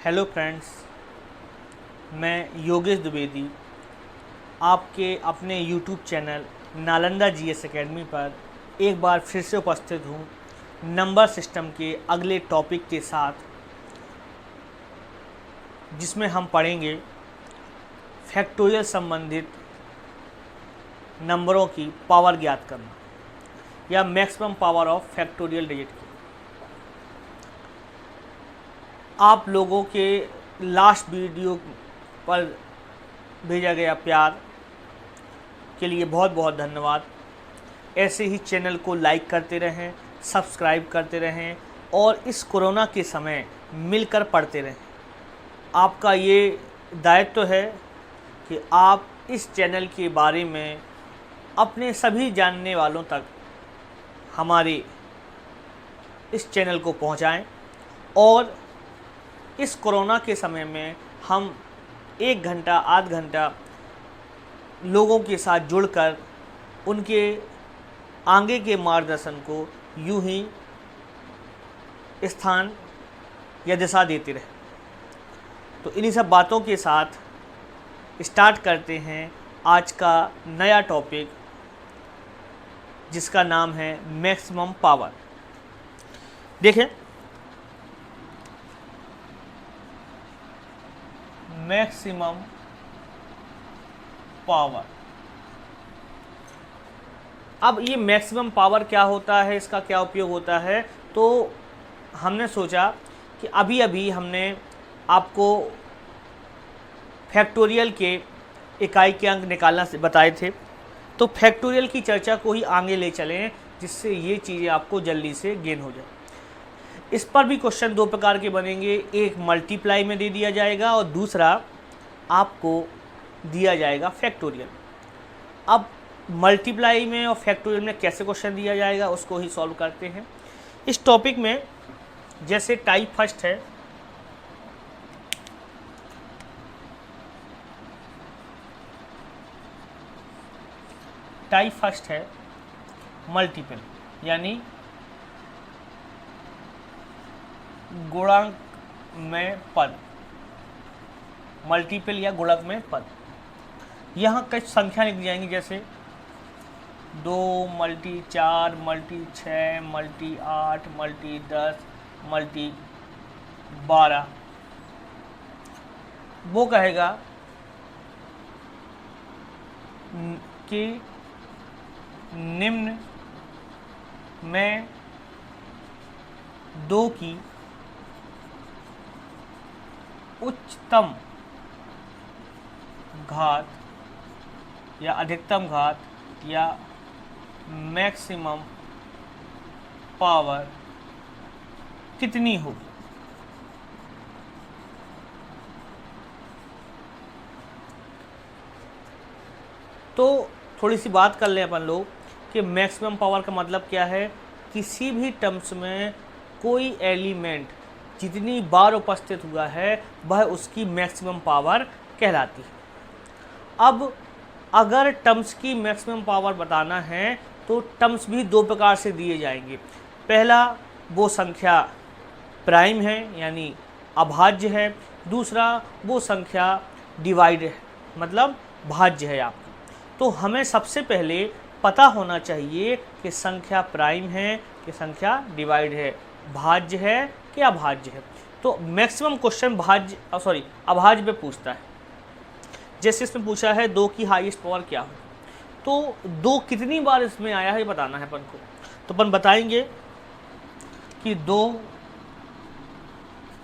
Hello friends, मैं योगेश द्विवेदी आपके अपने YouTube channel Nalanda GS academy पर एक बार फिर से उपस्थित हूँ नंबर सिस्टम के अगले टॉपिक के साथ, जिसमें हम पढ़ेंगे फैक्टोरियल संबंधित नंबरों की पावर ज्ञात करना या maximum power of factorial digit की। आप लोगों के लास्ट वीडियो पर भेजा गया प्यार के लिए बहुत बहुत धन्यवाद। ऐसे ही चैनल को लाइक करते रहें, सब्सक्राइब करते रहें और इस कोरोना के समय मिलकर पढ़ते रहें। आपका ये दायित्व है कि आप इस चैनल के बारे में अपने सभी जानने वालों तक हमारे इस चैनल को पहुंचाएं और इस कोरोना के समय में हम 1 घंटा आध घंटा लोगों के साथ जुड़कर उनके आगे के मार्गदर्शन को यूं ही स्थान या दिशा देते रहे। तो इन्हीं सब बातों के साथ स्टार्ट करते हैं आज का नया टॉपिक, जिसका नाम है मैक्सिमम पावर। देखें, मैक्सिमम पावर। अब ये मैक्सिमम पावर क्या होता है, इसका क्या उपयोग होता है, तो हमने सोचा कि अभी अभी हमने आपको फैक्टोरियल के इकाई के अंक निकालना से बताए थे, तो फैक्टोरियल की चर्चा को ही आगे ले चलें, जिससे ये चीज़ें आपको जल्दी से गेन हो जाए। इस पर भी क्वेश्चन 2 प्रकार के बनेंगे, एक मल्टीप्लाई में दे दिया जाएगा और दूसरा आपको दिया जाएगा फैक्टोरियल। अब मल्टीप्लाई में और फैक्टोरियल में कैसे क्वेश्चन दिया जाएगा उसको ही सॉल्व करते हैं। इस टॉपिक में जैसे टाइप फर्स्ट है, मल्टीपल यानी गुणक में पद, मल्टीपल या गुणक में पद। यहाँ कुछ संख्या लिख जाएंगी, जैसे 2 multi 4 multi 6 multi 8 multi 10 multi 12। वो कहेगा कि निम्न में 2 की उच्चतम घात या अधिकतम घात या मैक्सिमम पावर कितनी होगी। तो थोड़ी सी बात कर लें अपन लोग कि मैक्सिमम पावर का मतलब क्या है। किसी भी टर्म्स में कोई एलिमेंट जितनी बार उपस्थित हुआ है वह उसकी मैक्सिमम पावर कहलाती है। अब अगर टर्म्स की मैक्सिमम पावर बताना है तो टर्म्स भी 2 प्रकार से दिए जाएंगे। पहला, वो संख्या प्राइम है यानी अभाज्य है। दूसरा, वो संख्या डिवाइड है मतलब भाज्य है आपकी। तो हमें सबसे पहले पता होना चाहिए कि संख्या प्राइम है कि संख्या डिवाइड है, भाज्य है कि अभाज्य है। तो मैक्सिमम क्वेश्चन अभाज्य पे पूछता है। जैसे इसमें पूछा है 2 की हाईएस्ट पावर क्या हो, तो 2 कितनी बार इसमें आया है बताना है अपन को। तो अपन बताएंगे कि 2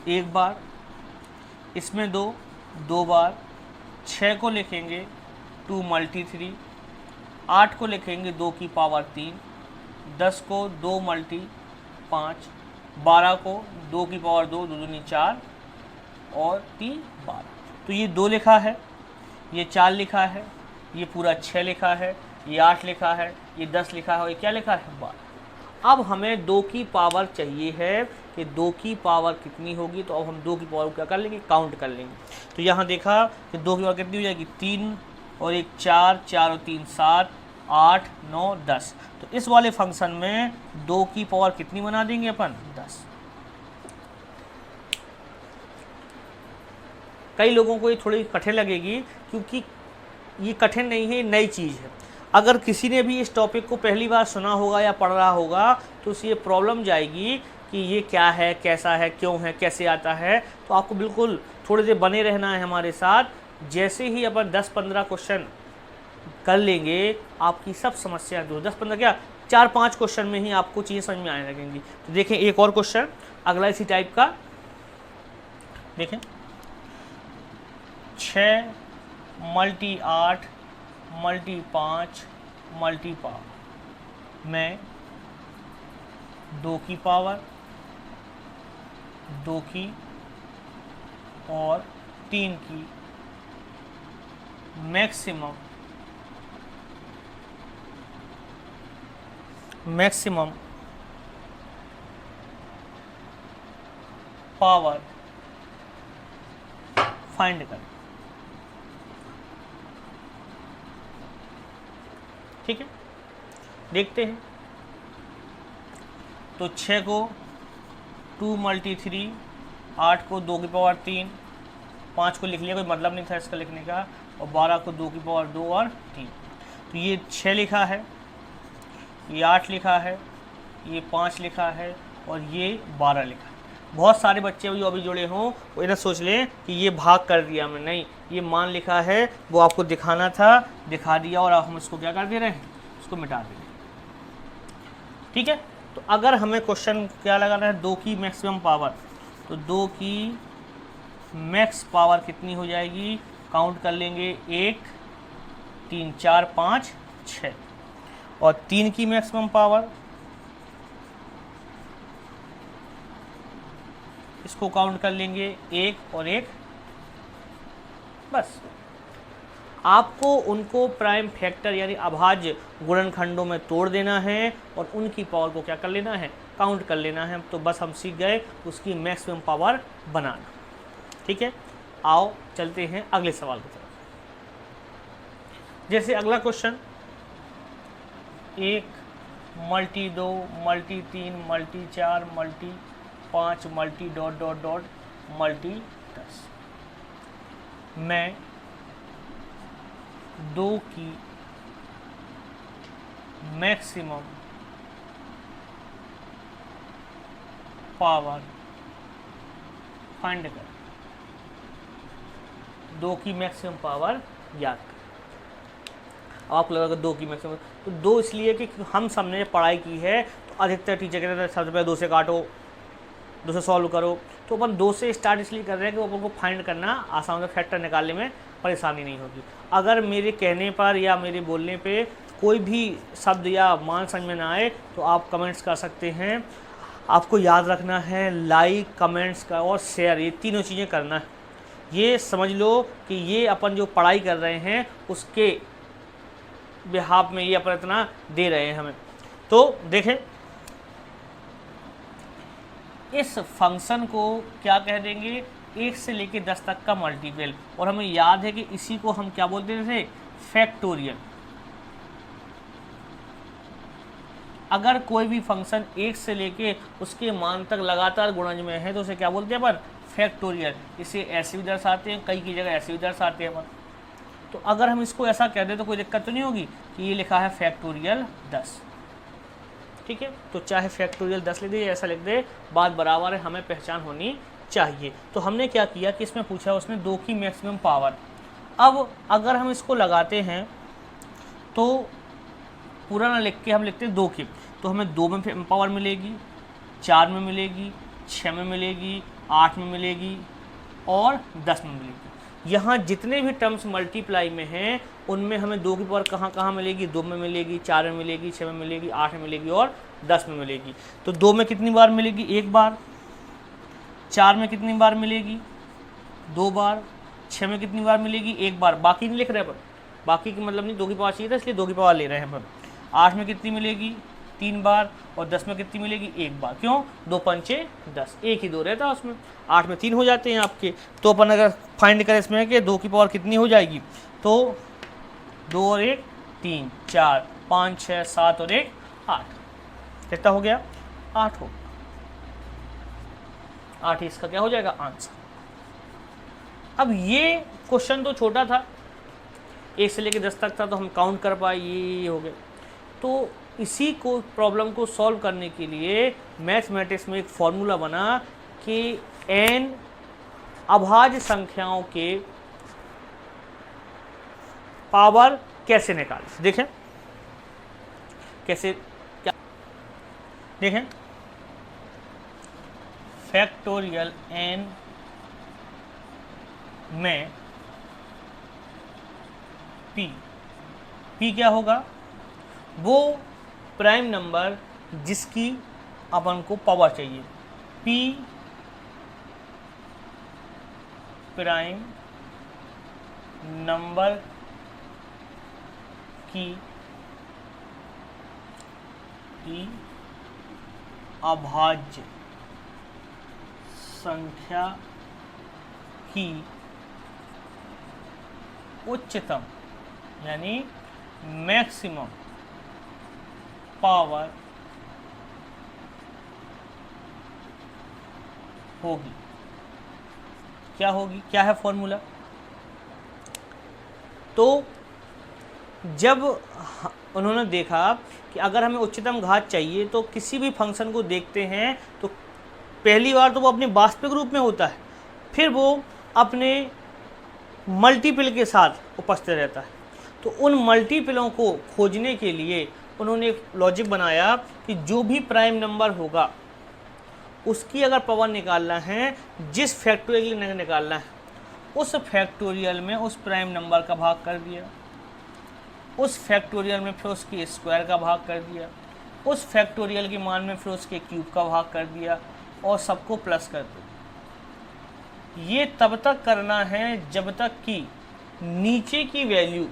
1 बार, इसमें 2 बार, 6 को लिखेंगे 2 मल्टी 3, 8 को लिखेंगे 2 की पावर 3, 10 को 2 मल्टी 5, 12 को 2 की पावर 2, 2 दूनी 4 और 3 12। तो ये 2 लिखा है, ये 4 लिखा है, ये पूरा 6 लिखा है, ये 8 लिखा है, ये 10 लिखा है और ये क्या लिखा है 12। अब हमें 2 की पावर चाहिए है कि 2 की पावर कितनी होगी। तो अब हम 2 की पावर क्या कर लेंगे, काउंट कर लेंगे। तो यहाँ देखा कि 2 की पावर कितनी हो जाएगी, 3 और 1 4, 4 और 3 7, 8 9 10। तो इस वाले फंक्शन में 2 की पावर कितनी बना देंगे अपन, 10। कई लोगों को ये थोड़ी कठिन लगेगी, क्योंकि ये कठिन नहीं है, नई चीज़ है। अगर किसी ने भी इस टॉपिक को पहली बार सुना होगा या पढ़ रहा होगा तो उसे ये प्रॉब्लम जाएगी कि ये क्या है, कैसा है, क्यों है, कैसे आता है। तो आपको बिल्कुल थोड़ी देर बने रहना है हमारे साथ। जैसे ही अपन 10-15 क्वेश्चन कर लेंगे, आपकी सब समस्या दूर। 10-15 क्या, 4-5 क्वेश्चन में ही आपको चीज़ें समझ में आने लगेंगी। तो देखें एक और क्वेश्चन अगला इसी टाइप का, देखें 6 × 8 × 5 × पावर में 2 की पावर, 2 की और 3 की मैक्सिमम पावर फाइंड करें। ठीक है, देखते हैं। तो 6 को 2 × 3, 8 को 2 की पावर 3, 5 को लिख लिया, कोई मतलब नहीं था इसका लिखने का, और 12 को 2 की पावर 2 और 3। तो ये 6 लिखा है, ये 8 लिखा है, ये 5 लिखा है और ये 12 लिखा है। बहुत सारे बच्चे जो अभी जुड़े हों वो इन्हें सोच लें कि ये भाग कर दिया मैं, नहीं, ये मान लिखा है, वो आपको दिखाना था, दिखा दिया, और अब हम इसको क्या कर दे रहे हैं, इसको मिटा दे रहे हैं। ठीक है, तो अगर हमें क्वेश्चन क्या लगाना है, 2 की मैक्सिमम पावर, तो 2 की मैक्स पावर कितनी हो जाएगी, काउंट कर लेंगे, 1 3 4 5 6, और 3 की मैक्सिमम पावर, इसको काउंट कर लेंगे, 1 और 1, बस। आपको उनको प्राइम फैक्टर यानी अभाज्य गुणनखंडों में तोड़ देना है और उनकी पावर को क्या कर लेना है, काउंट कर लेना है। तो बस हम सीख गए उसकी मैक्सिमम पावर बनाना। ठीक है, आओ चलते हैं अगले सवाल की तरफ। जैसे अगला क्वेश्चन, 1 × 2 × 3 × 4 × 5 × डॉट डॉट डॉट × 10 में 2 की मैक्सिमम पावर फाइंड करें। 2 की मैक्सिमम पावर याद करें। आपको लगा 2 की मैक्सिमम, तो 2 इसलिए कि हम सबने पढ़ाई की है, तो अधिकतर टीचर कहते हैं सबसे पहले 2 से काटो, 2 से सॉल्व करो। तो अपन 2 से स्टार्ट इसलिए कर रहे हैं कि अपन को फाइंड करना आसान होगा, फैक्टर निकालने में परेशानी नहीं होगी। अगर मेरे कहने पर या मेरे बोलने पे कोई भी शब्द या मान समझ में ना आए तो आप कमेंट्स कर सकते हैं। आपको याद रखना है लाइक, कमेंट्स का और शेयर, ये तीनों चीज़ें करना है। ये समझ लो कि ये अपन जो पढ़ाई कर रहे हैं उसके बिहाफ में ये अपन इतना दे रहे हैं हमें। तो देखें, इस फंक्शन को क्या कह देंगे, 1 से लेके 10 तक का मल्टीपल, और हमें याद है कि इसी को हम क्या बोलते थे, फैक्टोरियल। अगर कोई भी फंक्शन 1 से लेके उसके मान तक लगातार गुणज में है तो उसे क्या बोलते हैं अपन, फैक्टोरियल। इसे ऐसे भी दर्शाते हैं, कई की जगह ऐसे भी दर्शाते हैं अपन। तो अगर हम इसको ऐसा कह दें तो कोई दिक्कत तो नहीं होगी कि ये लिखा है फैक्टोरियल 10। ठीक है, तो चाहे फैक्टोरियल 10 लिख दे या ऐसा लिख दे, बात बराबर है, हमें पहचान होनी चाहिए। तो हमने क्या किया कि इसमें पूछा उसने 2 की मैक्सिमम पावर। अब अगर हम इसको लगाते हैं तो पूरा ना लिख के हम लिखते हैं 2 की, तो हमें 2 में पावर मिलेगी, 4 में मिलेगी, 6 में मिलेगी, 8 में मिलेगी और 10 में मिलेगी। यहाँ जितने भी टर्म्स मल्टीप्लाई में हैं उनमें हमें 2 की पावर कहाँ कहाँ मिलेगी, 2 में मिलेगी, 4 में मिलेगी, 6 में मिलेगी, 8 में मिलेगी और 10 में मिलेगी। तो 2 में कितनी बार मिलेगी, 1 बार। 4 में कितनी बार मिलेगी, 2 बार। 6 में कितनी बार मिलेगी, 1 बार। बाकी नहीं लिख रहे पर, बाकी की मतलब नहीं, 2 की पावर चाहिए था इसलिए 2 की पावर ले रहे हैं पर। 8 में कितनी मिलेगी, 3 बार, और 10 में कितनी मिलेगी, 1 बार। क्यों, 2 पंचे 10, एक ही 2 रहता है उसमें, 8 में 3 हो जाते हैं आपके। तो अपन अगर फाइंड करें इसमें कि 2 की पावर कितनी हो जाएगी, तो 2 और 1 3 4 5 6 7 और 1 8, कितना हो गया, 8 हो, 8 इसका क्या हो जाएगा आंसर। अब ये क्वेश्चन तो छोटा था, 1 से लेकर 10 तक था, तो हम काउंट कर पाए, ये हो गए। तो इसी को प्रॉब्लम को सॉल्व करने के लिए मैथमेटिक्स में एक फॉर्मूला बना कि n अभाज्य संख्याओं के पावर कैसे निकालें। देखें कैसे, क्या देखें, फैक्टोरियल n में p क्या होगा, वो प्राइम नंबर जिसकी अपन को पावर चाहिए, p प्राइम नंबर की अभाज्य संख्या की उच्चतम यानी मैक्सिमम पावर होगी। क्या होगी, क्या है फॉर्मूला? तो जब उन्होंने देखा कि अगर हमें उच्चतम घात चाहिए तो किसी भी फंक्शन को देखते हैं तो पहली बार तो वो अपने वास्तविक रूप में होता है, फिर वो अपने मल्टीपल के साथ उपस्थित रहता है। तो उन मल्टीपलों को खोजने के लिए उन्होंने एक लॉजिक बनाया कि जो भी प्राइम नंबर होगा उसकी अगर पावर निकालना है, जिस फैक्टोरियल ने निकालना है, उस फैक्टोरियल में उस प्राइम नंबर का भाग कर दिया, उस फैक्टोरियल में फिर उसके स्क्वायर का भाग कर दिया, उस फैक्टोरियल के मान में फिर उसके क्यूब का भाग कर दिया और सबको प्लस कर दिया। ये तब तक करना है जब तक कि नीचे की वैल्यू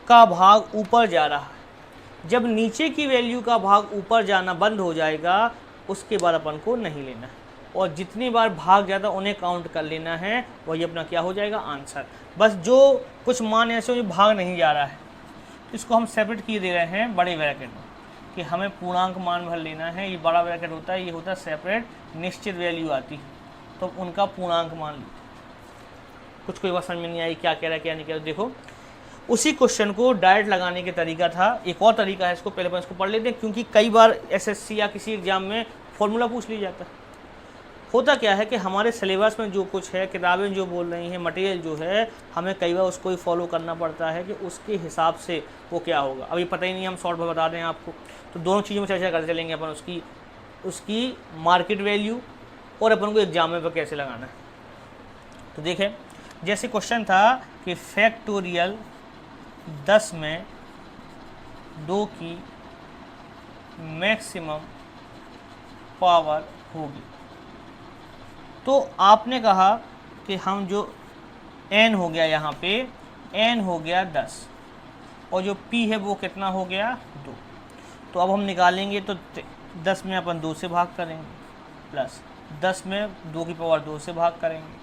का भाग ऊपर जा रहा है। जब नीचे की वैल्यू का भाग ऊपर जाना बंद हो जाएगा उसके बाद अपन को नहीं लेना है, और जितनी बार भाग ज़्यादा उन्हें काउंट कर लेना है, वही अपना क्या हो जाएगा, आंसर। बस जो कुछ मान ऐसे जो भाग नहीं जा रहा है इसको हम सेपरेट किए दे रहे हैं बड़े ब्रैकेट में कि हमें पूर्णांक मान भर लेना है। ये बड़ा ब्रैकेट होता है, ये होता है सेपरेट, निश्चित वैल्यू आती है तो उनका पूर्णांक मान लीजिए। कुछ कोई बात समझ में नहीं आई क्या कह रहा है क्या नहीं कह रहा। देखो उसी क्वेश्चन को डायरेक्ट लगाने के तरीका था, एक और तरीका है, इसको पहले अपन इसको पढ़ लेते हैं क्योंकि कई बार एसएससी या किसी एग्जाम में फॉर्मूला पूछ लिया जाता है। होता क्या है कि हमारे सिलेबस में जो कुछ है, किताबें जो बोल रही हैं, मटेरियल जो है, हमें कई बार उसको ही फॉलो करना पड़ता है कि उसके हिसाब से वो क्या होगा। अभी पता ही नहीं, हम शॉर्ट में बता दें आपको, तो दोनों चीज़ों में चर्चा करते चलेंगे अपन, उसकी मार्केट वैल्यू और अपन को एग्जाम में कैसे लगाना है। तो देखें जैसे क्वेश्चन था कि फैक्टोरियल 10 में 2 की मैक्सिमम पावर होगी। तो आपने कहा कि हम जो n हो गया, यहाँ पे n हो गया 10 और जो p है वो कितना हो गया 2। तो अब हम निकालेंगे तो 10 में अपन 2 से भाग करेंगे, प्लस 10 में 2 की पावर 2 से भाग करेंगे,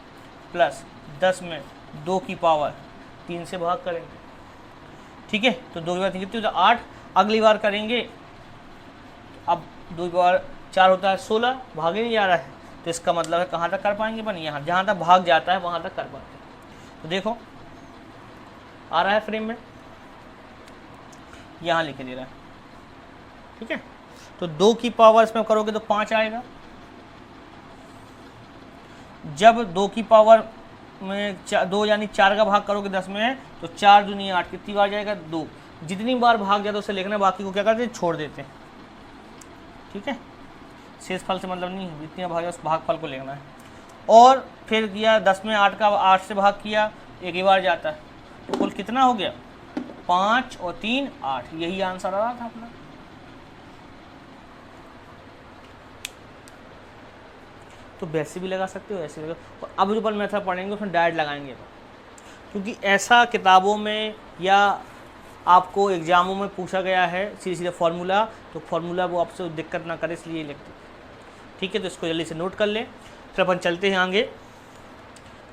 प्लस 10 में 2 की पावर 3 से भाग करेंगे। ठीक है, तो 2 की पावर 3 कितनी होता है 8। अगली बार करेंगे, अब 2 की पावर 4 होता है 16, भाग ही नहीं जा रहा है, तो इसका मतलब है कहाँ तक कर पाएंगे अपन, यहाँ जहाँ तक भाग जाता है वहाँ तक कर पाते हैं। तो देखो आ रहा है फ्रेम में, यहाँ लिखे दे रहा है। ठीक है, तो 2 की पावर इसमें करोगे तो 5 आएगा। जब 2 की पावर में 2 यानी 4 का भाग करोगे 10 में तो 4 दूनी 8, कितनी बार जाएगा 2। जितनी बार भाग जाता है उसे लिखना, बाकी को क्या करते हैं छोड़ देते हैं। ठीक है, शेष फल से मतलब नहीं, जितनी भाग उस भागफल को लिखना है। और फिर किया 10 में 8 का 8 से भाग किया, एक ही बार जाता है, तो कुल कितना हो गया 5 और 3 8। यही आंसर आ रहा था अपना। तो वैसे भी लगा सकते हो, ऐसे भी लगा। अब जो अपन मेथड पढ़ेंगे उसमें डायरेक्ट लगाएंगे, क्योंकि ऐसा किताबों में या आपको एग्जामों में पूछा गया है सीधे सीधे फार्मूला, तो फार्मूला वो आपसे दिक्कत ना करे इसलिए लिखते। ठीक है, तो इसको जल्दी से नोट कर लें। फिर अपन चलते हैं आगे।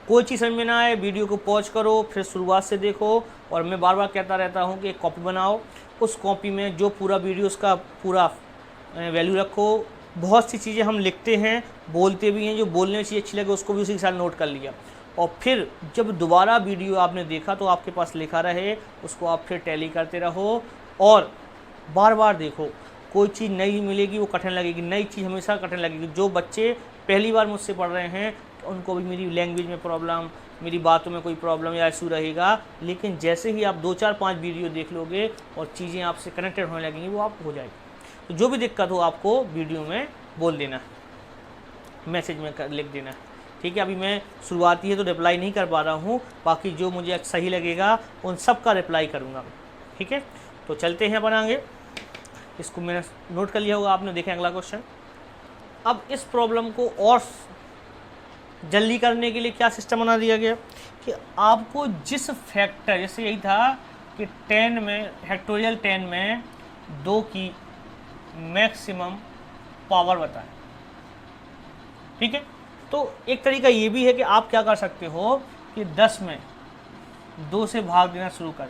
कोई चीज़ समझ में ना आए वीडियो को पॉज करो, फिर शुरुआत से देखो। और मैं बार बार कहता रहता हूँ कि एक कॉपी बनाओ, उस कॉपी में जो पूरा वीडियो उसका पूरा वैल्यू रखो। बहुत सी चीज़ें हम लिखते हैं, बोलते भी हैं, जो बोलने में चीज़ अच्छी लगे उसको भी उसी के साथ नोट कर लिया। और फिर जब दोबारा वीडियो आपने देखा तो आपके पास लिखा रहे, उसको आप फिर टैली करते रहो और बार बार देखो। कोई चीज़ नई मिलेगी वो कठिन लगेगी, नई चीज़ हमेशा कठिन लगेगी। जो बच्चे पहली बार मुझसे पढ़ रहे हैं तो उनको भी मेरी लैंग्वेज में प्रॉब्लम, मेरी बातों में कोई प्रॉब्लम या इशू रहेगा, लेकिन जैसे ही आप 2 4 5 वीडियो देख लोगे और चीज़ें आपसे कनेक्टेड होने लगेंगी, वो आप हो जाएगी। तो जो भी दिक्कत हो आपको वीडियो में बोल देना है, मैसेज में लिख देना है, ठीक है। अभी मैं शुरुआती है तो रिप्लाई नहीं कर पा रहा हूँ, बाकी जो मुझे सही लगेगा उन सब का रिप्लाई करूँगा, ठीक है। तो चलते हैं अपन आगे। इसको मैंने नोट कर लिया होगा आपने, देखें अगला क्वेश्चन। अब इस प्रॉब्लम को और जल्दी करने के लिए क्या सिस्टम बना दिया गया कि आपको जिस फैक्टर, जैसे यही था कि 10 में फैक्टोरियल 10 में 2 की मैक्सिमम पावर बताएं, ठीक है। तो एक तरीका ये भी है कि आप क्या कर सकते हो कि 10 में 2 से भाग देना शुरू कर,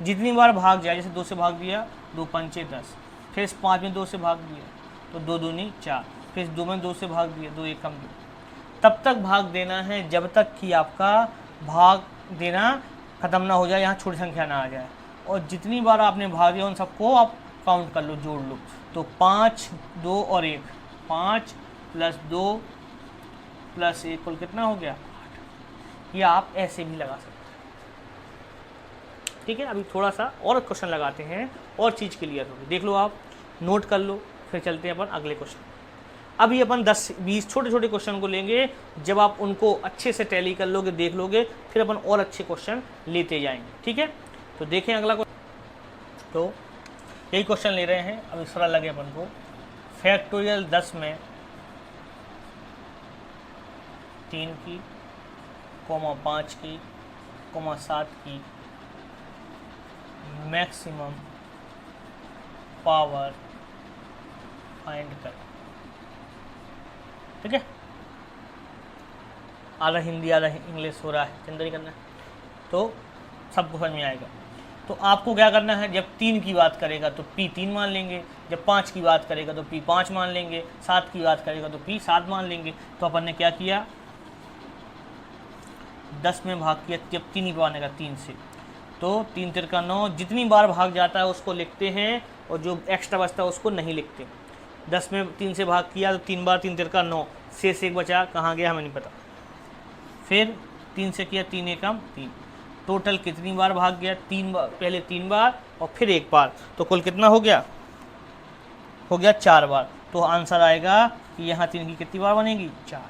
जितनी बार भाग जाए, जैसे 2 से भाग दिया 2 पंचे 10, फिर इस 5 में 2 से भाग दिया तो 2 दूनी 4, फिर इस 2 में 2 से भाग दिया 2 एकम 2, तब तक भाग देना है जब तक कि आपका भाग देना ख़त्म ना हो जाए, यहाँ छोटी संख्या ना आ जाए। और जितनी बार आपने भाग दिया उन सबको आप काउंट कर लो, जोड़ लो। तो 5 2 और 1, 5 + 2 + 1 कुल कितना हो गया 8। ये आप ऐसे भी लगा सकते हैं, ठीक है। अभी थोड़ा सा और क्वेश्चन लगाते हैं और चीज़ क्लियर होगी, देख लो आप, नोट कर लो, फिर चलते हैं अपन अगले क्वेश्चन। अभी अपन 10-20 छोटे छोटे क्वेश्चन को लेंगे, जब आप उनको अच्छे से टैली कर लोगे, देख लोगे, फिर अपन और अच्छे क्वेश्चन लेते जाएंगे, ठीक है। तो देखें अगला क्वेश्चन। तो यही क्वेश्चन ले रहे हैं, अभी सरल लगे अपन को। फैक्टोरियल 10 में 3 की, 5 की, 7 की मैक्सिमम पावर फाइंड कर, ठीक है। आधा हिंदी आधा इंग्लिश हो रहा है, चिंता नहीं करना है, तो सबको समझ में आएगा। तो आपको क्या करना है, जब 3 की बात करेगा तो P 3 मान लेंगे, जब 5 की बात करेगा तो P 5 मान लेंगे, 7 की बात करेगा तो P 7 मान लेंगे। तो अपन ने क्या किया, 10 में भाग किया, जब 3 ही पाने का 3 से, तो 3 3 का 9, जितनी बार भाग जाता है उसको लिखते हैं और जो एक्स्ट्रा बचता है उसको नहीं लिखते। 10 में 3 से भाग किया तो 3 बार 3 3 का 9, शेष 1 बचा, कहाँ गया हमें नहीं पता। फिर 3 से किया 3 एकम 3, टोटल कितनी बार भाग गया, 3 बार, पहले 3 बार और फिर 1 बार, तो कुल कितना हो गया 4 बार। तो आंसर आएगा कि यहाँ 3 की कितनी बार बनेगी 4।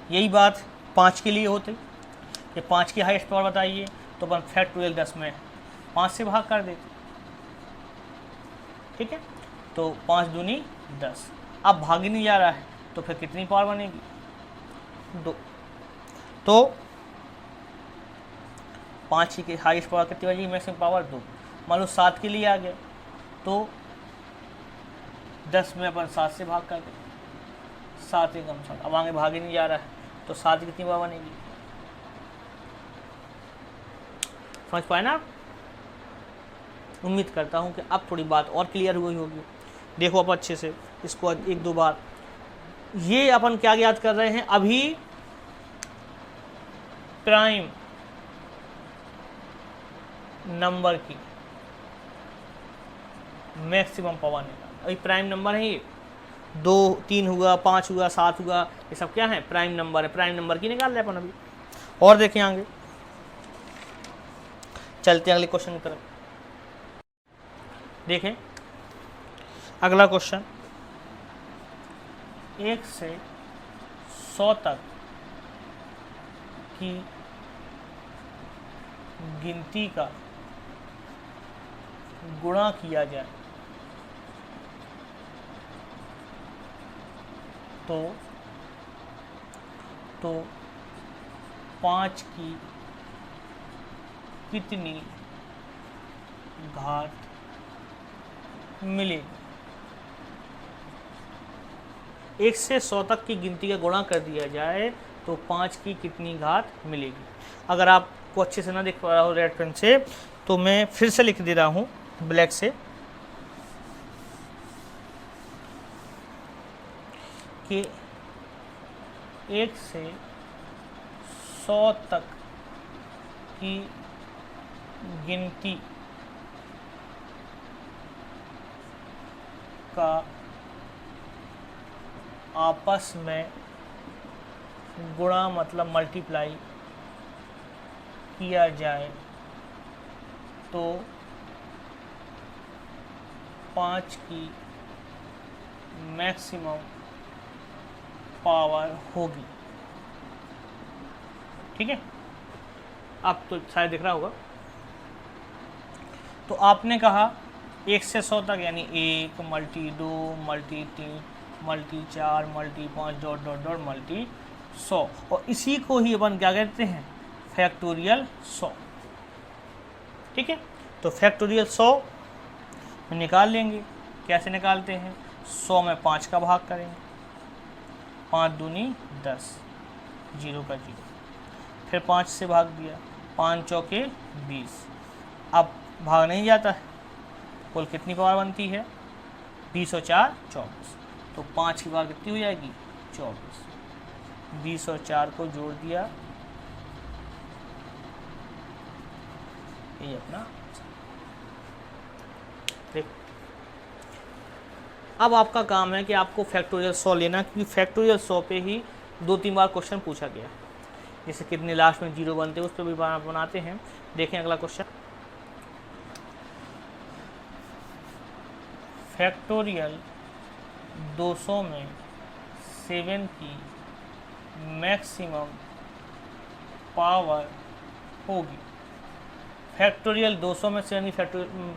यही बात 5 के लिए होती कि 5 की हाईएस्ट पावर बताइए, तो अपन फैक्टोरियल 10 में 5 से भाग कर देते, ठीक है। तो 5 दूनी 10, अब भाग ही नहीं जा रहा है तो फिर कितनी पावर बनेगी 2। तो 5 की हाईएस्ट पावर कितनी बनेगी, मैक्सिमम पावर 2। मान लो 7 के लिए आ गए तो 10 में अपन 7 से भाग कर दें, 7 एकम 7, अब आगे भाग ही नहीं जा रहा है तो 7 कितनी बार बनेगी, समझ पाए ना। उम्मीद करता हूँ कि अब थोड़ी बात और क्लियर हुई होगी। देखो आप अच्छे से इसको 1-2 बार। ये अपन क्या याद कर रहे हैं अभी, प्राइम नंबर की मैक्सिमम पावर निकाल। अभी प्राइम नंबर है ये, 2 3 हुआ, 5 हुआ, 7 हुआ, ये सब क्या है प्राइम नंबर है, प्राइम नंबर की निकाल रहे अपन अभी। और देखें आगे, चलते हैं अगले क्वेश्चन की तरफ। देखें अगला क्वेश्चन, 1 से 100 तक की गिनती का गुणा किया जाए तो 5 की कितनी घात मिलेगी। 1 से 100 तक की गिनती का गुणा कर दिया जाए तो 5 की कितनी घात मिलेगी। अगर आपको अच्छे से ना दिख पा रहा हो रेड पेन से तो मैं फिर से लिख दे रहा हूँ ब्लैक से कि 1 से 100 तक की गिनती का आपस में गुणा मतलब मल्टीप्लाई किया जाए तो 5 की मैक्सिमम पावर होगी। ठीक है, आप तो शायद दिख रहा होगा। तो आपने कहा 1 से 100 तक, यानी 1 multi 2 multi 3 multi 4 multi 5 dot dot dot multi 100, और इसी को ही अपन क्या कहते हैं, फैक्टोरियल 100। ठीक है, तो फैक्टोरियल 100 में निकाल लेंगे। कैसे निकालते हैं, 100 में 5 का भाग करेंगे, 5 दूनी 10, 0 का 0, फिर 5 से भाग दिया, 5 चौके 20। अब भाग नहीं जाता है, कुल कितनी पावर बनती है, 20 और 4 24, तो 5 की पावर कितनी हो जाएगी, 24। 20 और 4 को जोड़ दिया, ये अपना। देखो, अब आपका काम है कि आपको फैक्टोरियल 100 लेना, क्योंकि फैक्टोरियल 100 पे ही 2-3 बार क्वेश्चन पूछा गया। जैसे कितने लास्ट में 0 बनते हैं उस पर भी बनाते हैं। देखें अगला क्वेश्चन, फैक्टोरियल 200 में 7 की मैक्सिमम पावर होगी। फैक्टोरियल 200 में 7 फैक्टोरियल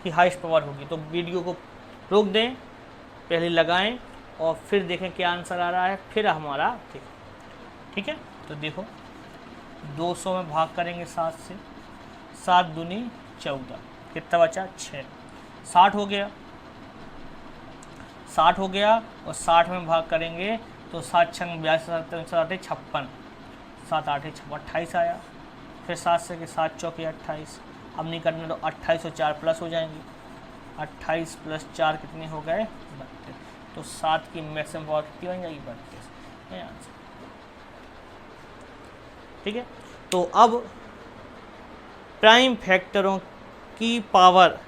की हाईएस्ट पावर होगी। तो वीडियो को रोक दें, पहले लगाएं और फिर देखें क्या आंसर आ रहा है, फिर हमारा देखें। ठीक है, तो देखो 200 में भाग करेंगे 7 से, 7 दूनी 14, कितना बचा 6, 60 हो गया, 60 हो गया, और 60 में भाग करेंगे तो 7 छंग 42, 7 8 56, 7 8 28 आया। फिर 7 से 7 चौके 28, अब नहीं करना तो 28 और 4 प्लस हो जाएंगी, 28 प्लस 4 कितने हो गए 32। तो 7 की मैक्सिमम पावर कितनी बन जाएगी 32, ये आंसर। ठीक है, तो अब प्राइम फैक्टरों की पावर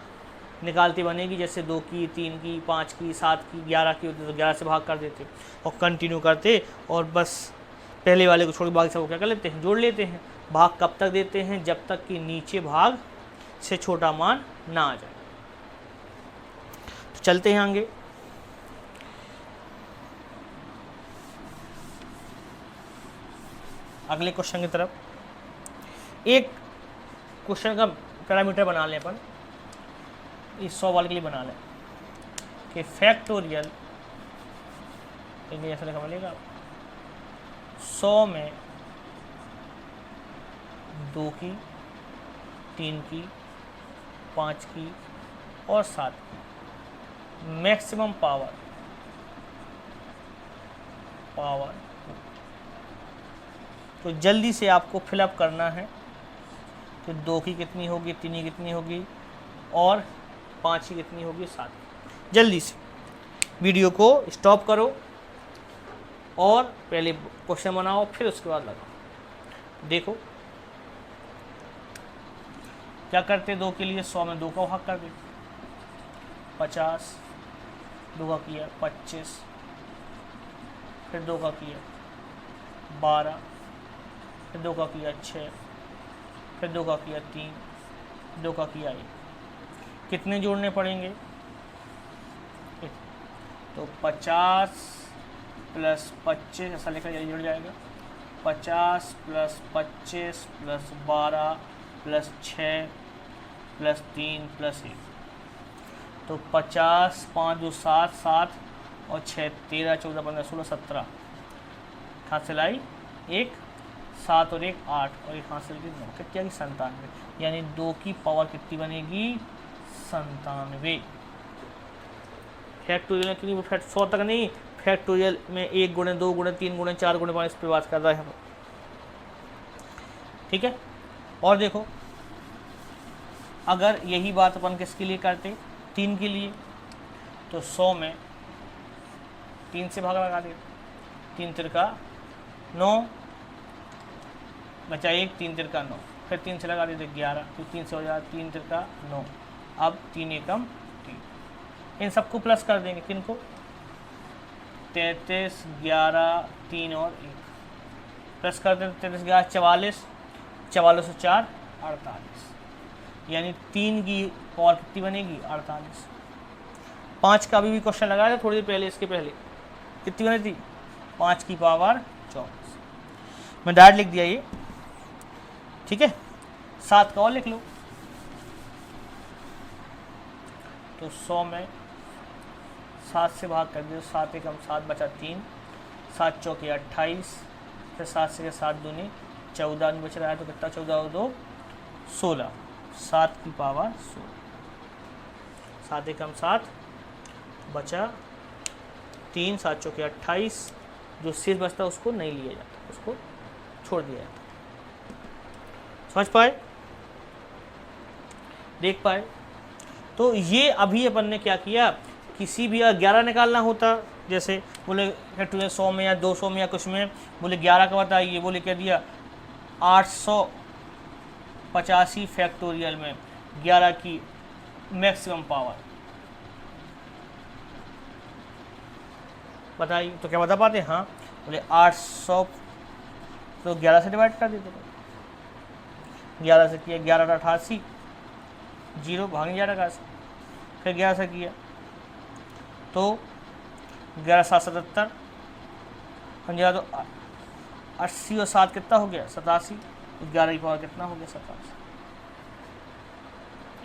निकालती बनेगी, जैसे 2 की 3 की 5 की 7 की 11 की होती तो 11 से भाग कर देते और कंटिन्यू करते, और बस पहले वाले को छोड़ के बाकी सबको क्या कर लेते हैं, जोड़ लेते हैं। भाग कब तक देते हैं, जब तक कि नीचे भाग से छोटा मान ना आ जाए। तो चलते हैं आगे। अगले क्वेश्चन की तरफ। एक क्वेश्चन का पैरामीटर बना लें अपन, इस 100 वाले के लिए बना लें कि फैक्टोरियल, ऐसा लिखा मिलेगा 100 में 2 की 3 की 5 की और 7 की मैक्सिमम पावर तो जल्दी से आपको फिलअप करना है कि 2 की कितनी होगी, 3 की कितनी होगी और 5 की कितनी होगी, 7 की। जल्दी से वीडियो को स्टॉप करो और पहले क्वेश्चन बनाओ, फिर उसके बाद लगाओ। देखो क्या करते, 2 के लिए 100 में 2 का भाग कर दे, 50, 2 का किया 25, फिर 2 का किया 12, फिर 2 का किया 6, फिर 2 का किया 3, 2 का किया 1। कितने जोड़ने पड़ेंगे, तो 50 प्लस 25 ऐसा लिखा जाए, जुड़ जाएगा 50 plus 25 plus 12 plus 6 plus 3 plus 1, तो 50, 5 2 7, 7 और 6 13 14 15 16 17, हाथ से लाई 1, 7 और 1 8 और 1 हाथ से लाई 9, कितनी आएगी 97, यानी 2 की पावर कितनी बनेगी 97। फैक्टोरियल कितनी, 100 तक नहीं, फैक्टोरियल में 1 गुणे 2 गुणे 3 गुणे 4 गुणे 5 इस पर बात कर रहा है। ठीक है, और देखो अगर यही बात अपन किसके लिए करते, 3 के लिए, तो 100 में 3 से भाग लगा दे, 3 तिरका 9, बचा 1, 3 तिरका 9, फिर 3 से लगा देते 11, तो 3 से हो जाए 3 तिरका 9, अब 3 एकम 3, इन सबको प्लस कर देंगे, किन को 33, 11, 3 और 1 प्लस कर देते, 33, 11, 44, 44 से 4 48, यानी 3 की पावर कितनी बनेगी 48। 5 का अभी भी क्वेश्चन लगाया था थोड़ी देर पहले, इसके पहले कितनी बनी थी 5 की पावर 24, मैं डायरेक्ट लिख दिया ये, ठीक है। 7 का और लिख लो, तो 100 में 7 से भाग कर दिया, 7 एकम 7 बचा 3, 7 चौके 28, फिर 7 से 7 दूनी 14 में बच रहा है, तो कितना 14 और 2 16, 7 की पावर 16, 7 एकम 7 बचा 3, 7 चौके 28, जो शेष बचता है उसको नहीं लिया जाता, उसको छोड़ दिया जाता। समझ पाए, देख पाए। तो ये अभी अपन ने क्या किया, किसी भी 11 निकालना होता, जैसे बोले 100 में या 200 में या कुछ में, बोले 11 का बताइए, बोले क्या दिया 885 फैक्टोरियल में 11 की मैक्सिमम पावर, बताइए तो क्या बता पाते, हाँ बोले 800, तो 11 से डिवाइड कर देते, 11 से किया 11 88, 0 भाग 11 से, फिर 11 से किया तो 11 7 77, हम जरा तो 80 और 7 कितना हो गया 87, 11 की पावर कितना हो गया 87।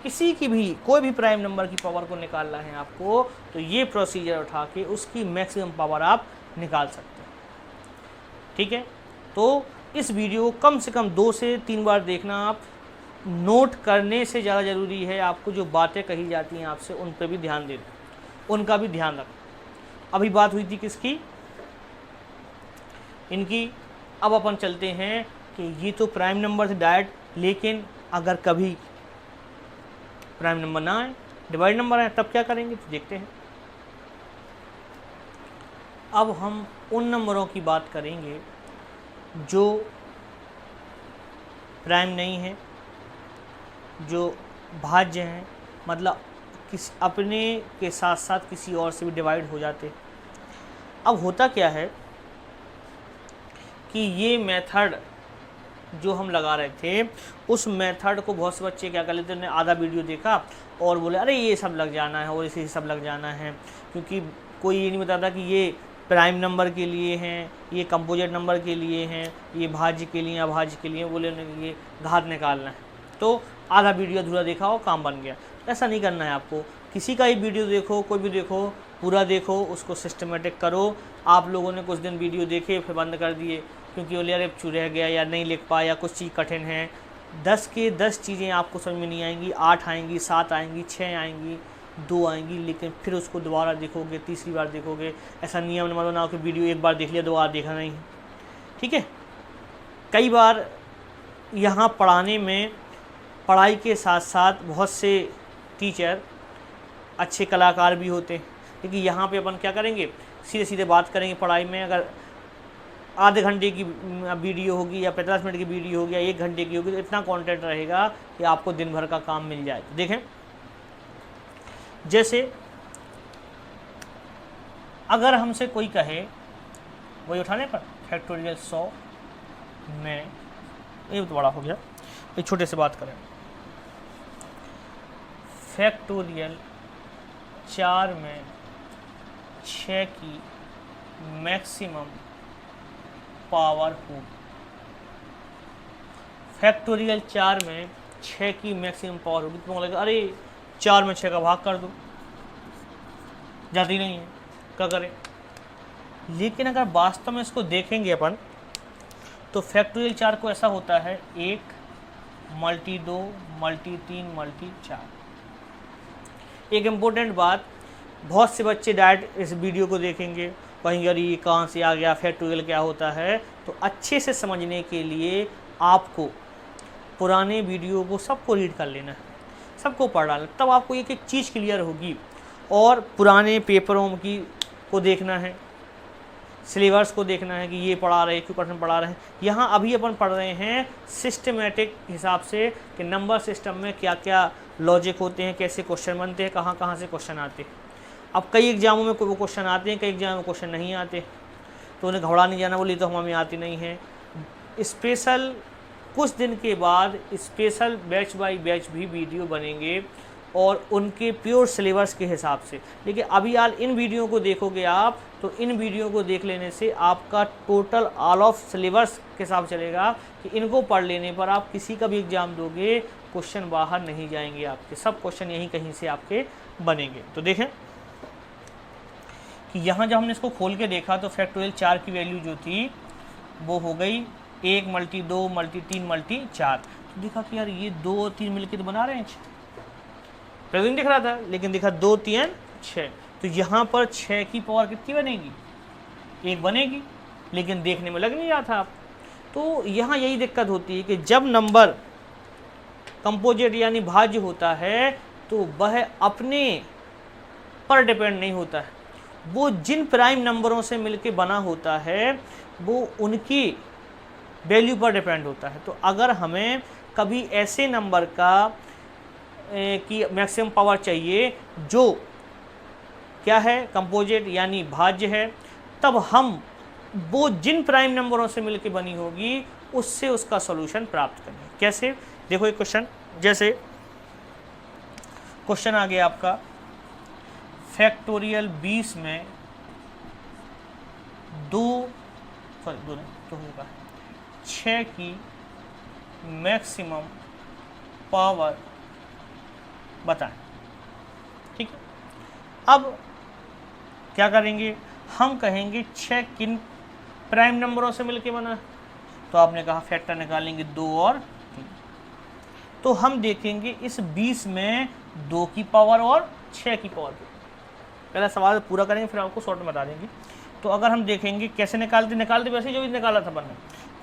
किसी की भी कोई भी प्राइम नंबर की पावर को निकालना है आपको, तो ये प्रोसीजर उठा के उसकी मैक्सिमम पावर आप निकाल सकते हैं, ठीक है। तो इस वीडियो को कम से कम 2 से 3 बार देखना आप, नोट करने से ज़्यादा ज़रूरी है आपको जो बातें कही जाती हैं आपसे उन पर भी ध्यान देना, उनका भी ध्यान रखना। अभी बात हुई थी किसकी, इनकी। अब अपन चलते हैं कि ये तो प्राइम नंबर से डायरेक्ट, लेकिन अगर कभी प्राइम नंबर ना आए, डिवाइड नंबर आए, तब क्या करेंगे, तो देखते हैं। अब हम उन नंबरों की बात करेंगे जो प्राइम नहीं है, जो भाज्य हैं, मतलब किसी अपने के साथ साथ किसी और से भी डिवाइड हो जाते। अब होता क्या है कि ये मेथड जो हम लगा रहे थे, उस मेथड को बहुत से बच्चे क्या कर लेते हैं, उन्होंने आधा वीडियो देखा और बोले अरे ये सब लग जाना है और इसे सब लग जाना है, क्योंकि कोई ये नहीं बताता कि ये प्राइम नंबर के लिए हैं, ये कंपोजिट नंबर के लिए हैं, ये भाज्य के लिए, अभाज्य के लिए, बोले ये घात निकालना है, तो आधा वीडियो अधूरा देखा हो काम बन गया। ऐसा नहीं करना है आपको, किसी का ही वीडियो देखो, कोई भी देखो, पूरा देखो, उसको सिस्टमेटिक करो। आप लोगों ने कुछ दिन वीडियो देखे फिर बंद कर दिए क्योंकि बोले अरे रह गया या नहीं लिख पाया, कुछ चीज़ कठिन है। 10 के 10 चीज़ें आपको समझ में नहीं आएंगी, 8 आएंगी, 7 आएंगी, 6 आएंगी, 2 आएंगी, लेकिन फिर उसको दोबारा देखोगे, तीसरी बार देखोगे। ऐसा नियम न बनाओ कि वीडियो एक बार देख लिया दोबारा देखा नहीं, ठीक है। कई बार यहाँ पढ़ाने में, पढ़ाई के साथ साथ बहुत से टीचर अच्छे कलाकार भी होते हैं, क्योंकि यहाँ पे अपन क्या करेंगे, सीधे सीधे बात करेंगे पढ़ाई में। अगर आधे घंटे की वीडियो होगी या 45 मिनट की वीडियो होगी या 1 घंटे की होगी, तो इतना कंटेंट रहेगा कि आपको दिन भर का काम मिल जाए। तो देखें, जैसे अगर हमसे कोई कहे, वही उठाने पर फैक्टोरियल 100 में, ये तो बड़ा हो गया, एक छोटे से बात करें, फैक्टोरियल 4 में 6 की मैक्सिमम पावर हो। फैक्टोरियल 4 में 6 की मैक्सिमम पावर होगी, तो लगेगा अरे 4 में 6 का भाग कर दो, जाती नहीं है, क्या करें। लेकिन अगर वास्तव में इसको देखेंगे अपन, तो फैक्टोरियल 4 को ऐसा होता है 1 मल्टी 2 मल्टी 3 मल्टी 4। एक इम्पोर्टेंट बात, बहुत से बच्चे डायरेक्ट इस वीडियो को देखेंगे, कहेंगे अरे ये कहाँ से आ गया, फैक्टोरियल क्या होता है। तो अच्छे से समझने के लिए आपको पुराने वीडियो को सबको रीड कर लेना है, सबको पढ़ डालना, तब आपको एक एक चीज़ क्लियर होगी। और पुराने पेपरों की को देखना है, सिलेबस को देखना है कि ये पढ़ा रहे, क्यों क्वेश्चन पढ़ा रहे हैं। यहाँ अभी अपन पढ़ रहे हैं सिस्टमेटिक हिसाब से कि नंबर सिस्टम में क्या क्या लॉजिक होते हैं, कैसे क्वेश्चन बनते हैं, कहाँ कहाँ से क्वेश्चन आते हैं। अब कई एग्जामों में वो क्वेश्चन आते हैं, कई एग्जाम में क्वेश्चन नहीं आते, तो उन्हें घबरा नहीं जाना, बोली तो हमें आती नहीं है। स्पेशल कुछ दिन के बाद स्पेशल बैच बाय बैच भी वीडियो बनेंगे और उनके प्योर सिलेबस के हिसाब से। लेकिन अभी यार इन वीडियो को देखोगे आप, तो इन वीडियो को देख लेने से आपका टोटल ऑल ऑफ सिलेबस के हिसाब चलेगा कि इनको पढ़ लेने पर आप किसी का भी एग्जाम दोगे, क्वेश्चन बाहर नहीं जाएंगे आपके, सब क्वेश्चन यहीं कहीं से आपके बनेंगे। तो देखें कि यहाँ जब हमने इसको खोल के देखा तो फैक्टोरियल 4 की वैल्यू जो थी वो हो गई 1 मल्टी 2 मल्टी 3 मल्टी 4। तो देखा कि यार ये 2 और 3 मिलके तो बना रहे हैं 6, प्रेजेंट दिख रहा था, लेकिन देखा 2 3 6, तो यहाँ पर 6 की पावर कितनी बनेगी, 1 बनेगी, लेकिन देखने में लग नहीं रहा था आप। तो यहाँ यही दिक्कत होती है कि जब नंबर कंपोजिट यानी भाज्य होता है तो वह अपने पर डिपेंड नहीं होता है, वो जिन प्राइम नंबरों से मिलके बना होता है वो उनकी वैल्यू पर डिपेंड होता है। तो अगर हमें कभी ऐसे नंबर का की मैक्सिमम पावर चाहिए जो क्या है, कंपोजिट यानी भाज्य है, तब हम वो जिन प्राइम नंबरों से मिलके बनी होगी उससे उसका सॉल्यूशन प्राप्त करेंगे। कैसे, देखो एक क्वेश्चन, जैसे क्वेश्चन आ गया आपका फैक्टोरियल 20 में 6 की मैक्सिमम पावर बताएं। ठीक है, अब क्या करेंगे, हम कहेंगे 6 किन प्राइम नंबरों से मिलके बना है, तो आपने कहा फैक्टर निकालेंगे 2 और 3। तो हम देखेंगे इस 20 में 2 की पावर और 6 की पावर। पहला सवाल पूरा करेंगे फिर आपको शॉर्ट में बता देंगे। तो अगर हम देखेंगे कैसे निकालते वैसे जो भी निकाला था बनने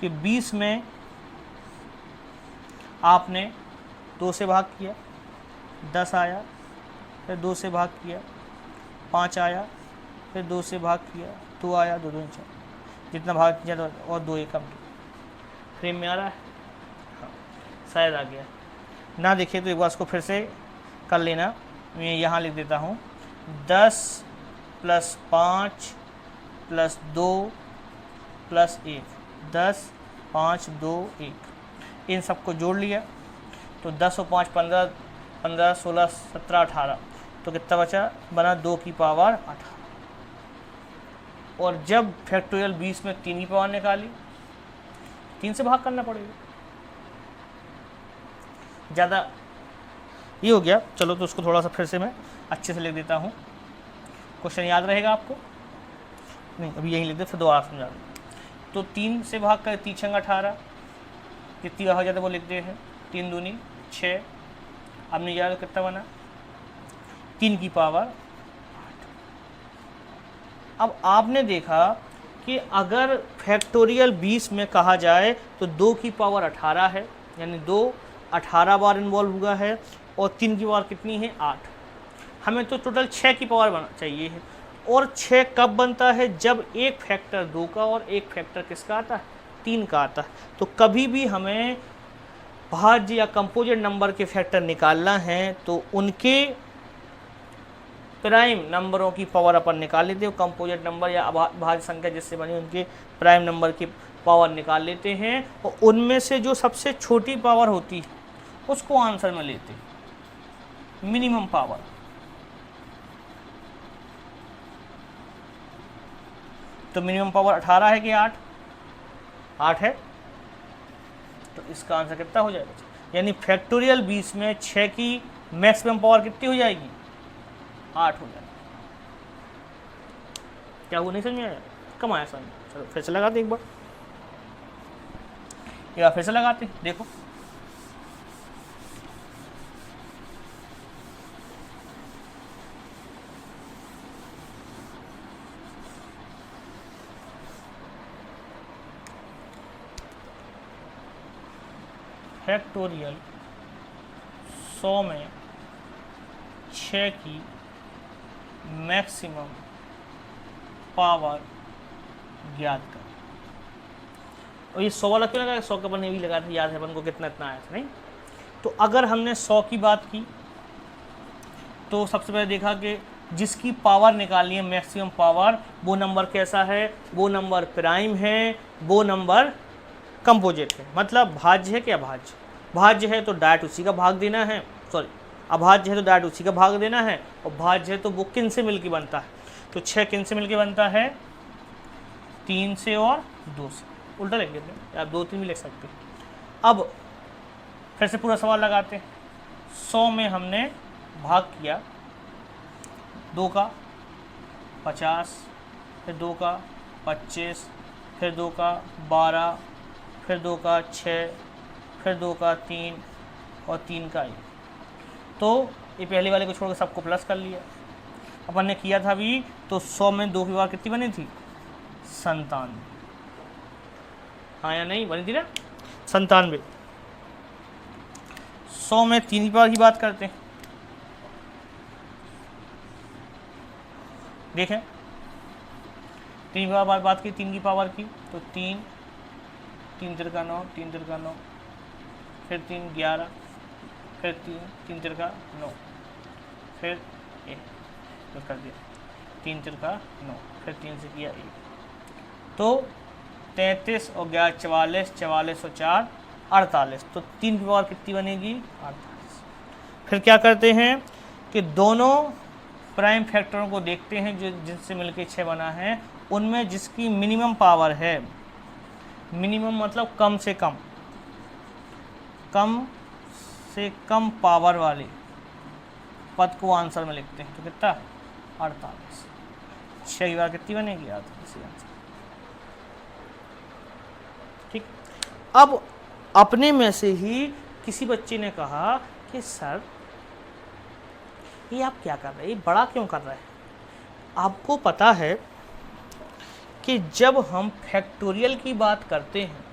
कि 20 में आपने 2 से भाग किया, 10 आया, फिर 2 से भाग किया, 5 आया, फिर 2 से भाग किया, 2 आया, 2 2 4, जितना भाग किया था और 2 1 कम। फ्रेम में आ रहा है, हाँ शायद आ गया, ना देखे तो एक बार इसको फिर से कर लेना। मैं यहाँ लिख देता हूँ 10 + 5 + 2 + 1, 10 5 2 1, इन सबको जोड़ लिया तो 10 और 5 15 15 16 17 18, तो कितना बचा, बना 2 की पावर 18। और जब फैक्टोरियल 20 में 3 की पावर निकाली, 3 से भाग करना पड़ेगा, ज़्यादा ये हो गया। चलो तो उसको थोड़ा सा फिर से मैं अच्छे से लिख देता हूँ, क्वेश्चन याद रहेगा आपको, नहीं अभी यही लिख दे फिर दोबारा समझा दूँ। तो 3 से भाग कर 3 6 18, कितनी हो जाता है वो लिखते हैं, 3 दूनी 6, अब नहीं याद कितना बना, 3 की पावर 8। अब आपने देखा कि अगर फैक्टोरियल 20 में कहा जाए तो 2 की पावर 18 है, यानी 2 18 बार इन्वॉल्व हुआ है, और 3 की पावर कितनी है 8। हमें तो टोटल 6 की पावर चाहिए है, और 6 कब बनता है, जब एक फैक्टर 2 का और एक फैक्टर किसका आता है, 3 का आता है। तो कभी भी हमें भाज्य या कंपोजिट नंबर के फैक्टर निकालना है तो उनके प्राइम नंबरों की पावर अपन निकाल लेते हैं, कंपोजिट नंबर या भाज्य संख्या जिससे बनी उनके प्राइम नंबर की पावर निकाल लेते हैं, और उनमें से जो सबसे छोटी पावर होती है उसको आंसर में लेते हैं, मिनिमम पावर। तो मिनिमम पावर 18 है कि 8 है, तो इसका आंसर कितना हो जाएगा, यानी फैक्टोरियल 20 में 6 की मैक्सिमम पावर कितनी हो जाएगी, 8 हो जाएगी। क्या वो नहीं समझ में आया, कम आया समझ। चलो फिर से लगाते एक बार फिर से लगाते, देखो फैक्टोरियल 100 में 6 की मैक्सिमम पावर ज्ञात कर। और ये 100 वाला क्यों लगा, 100 का अपन ये भी लगा था, याद है अपन को कितना इतना आया था नहीं। तो अगर हमने 100 की बात की तो सबसे पहले देखा कि जिसकी पावर निकालनी है मैक्सिमम पावर, वो नंबर कैसा है, वो नंबर प्राइम है, वो नंबर कंपोजिट है। मतलब भाज्य है कि अभाज्य। भाज्य है तो डायरेक्ट उसी का भाग देना है, सॉरी अभाज्य है तो डायरेक्ट उसी का भाग देना है, और भाज्य है तो वो किन से मिलके बनता है। तो 6 किन से मिलके बनता है, 3 से और 2 से। उल्टा लिख लेते हैं, आप 2 3 भी लिख सकते हैं। अब फिर से पूरा सवाल लगाते हैं। 100 में हमने भाग किया 2 का 50, फिर 2 का 25, फिर 2 का 12, फिर 2 का 6, फिर 2 का 3 और 3 का 1। तो ये पहले वाले को छोड़कर सबको प्लस कर लिया। अपन ने किया था अभी, तो 100 में 2 की बार कितनी बनी थी, 97। हाँ या नहीं बनी थी ना, 97। 100 में 3 की पावर की बात करते हैं। देखें 3 की पावर बात की, 3 की पावर की तो 3 3 3 का 9, 3 3 का 9, फिर 3 11, फिर 3 3 3 का 9, फिर 1 कर दिया, 3 3 का 9, फिर 3 से किया 1। तो 33 और 11 44, 44 और 4 48। तो 3 की पावर कितनी बनेगी, 48। फिर क्या करते हैं कि दोनों प्राइम फैक्टरों को देखते हैं जो जिनसे मिलके 6 बना है, उनमें जिसकी मिनिमम पावर है, मिनिमम मतलब कम से कम कम पावर वाले पद को आंसर में लिखते हैं। तो कितना, 48। 6 की बार कितनी बनेगी, 48। ठीक। अब अपने में से ही किसी बच्चे ने कहा कि सर ये आप क्या कर रहे हैं, ये बड़ा क्यों कर रहे हैं। आपको पता है कि जब हम फैक्टोरियल की बात करते हैं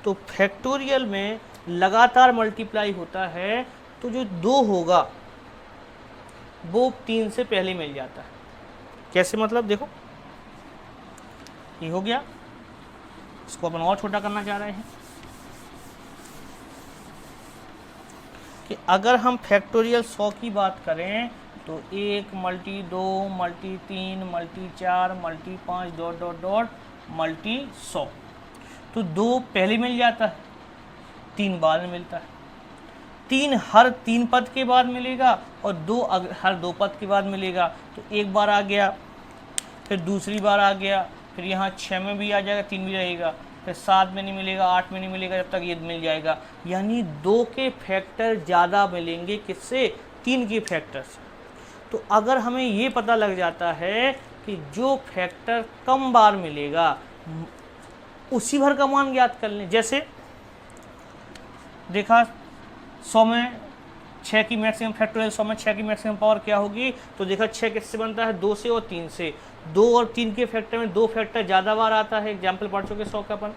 तो फैक्टोरियल में लगातार मल्टीप्लाई होता है, तो जो 2 होगा वो 3 से पहले मिल जाता है। कैसे, मतलब देखो ये हो गया, इसको अपन और छोटा करना चाह रहे हैं कि अगर हम फैक्टोरियल 100 की बात करें तो 1 multi 2 multi 3 multi 4 multi 5 dot dot dot multi 100। तो 2 पहले मिल जाता है, 3 बाद में मिलता है। 3 हर 3 पद के बाद मिलेगा और 2 हर 2 पद के बाद मिलेगा। तो एक बार आ गया, फिर दूसरी बार आ गया, फिर यहाँ 6 में भी आ जाएगा, 3 भी रहेगा, फिर 7 में नहीं मिलेगा, 8 में नहीं मिलेगा, जब तक ये मिल जाएगा। यानी 2 के फैक्टर ज़्यादा मिलेंगे किससे, 3 के फैक्टर से। तो अगर हमें ये पता लग जाता है कि जो फैक्टर कम बार मिलेगा उसी भर का मान ज्ञात कर लें। जैसे देखा 100 में 6 की मैक्सिमम फैक्टोरियल, 100 में 6 की मैक्सिमम पावर क्या होगी, तो देखा 6 किससे बनता है, 2 से और 3 से। 2 और 3 के फैक्टर में 2 फैक्टर ज़्यादा बार आता है, एग्जाम्पल पढ़ चुके 100 का अपन,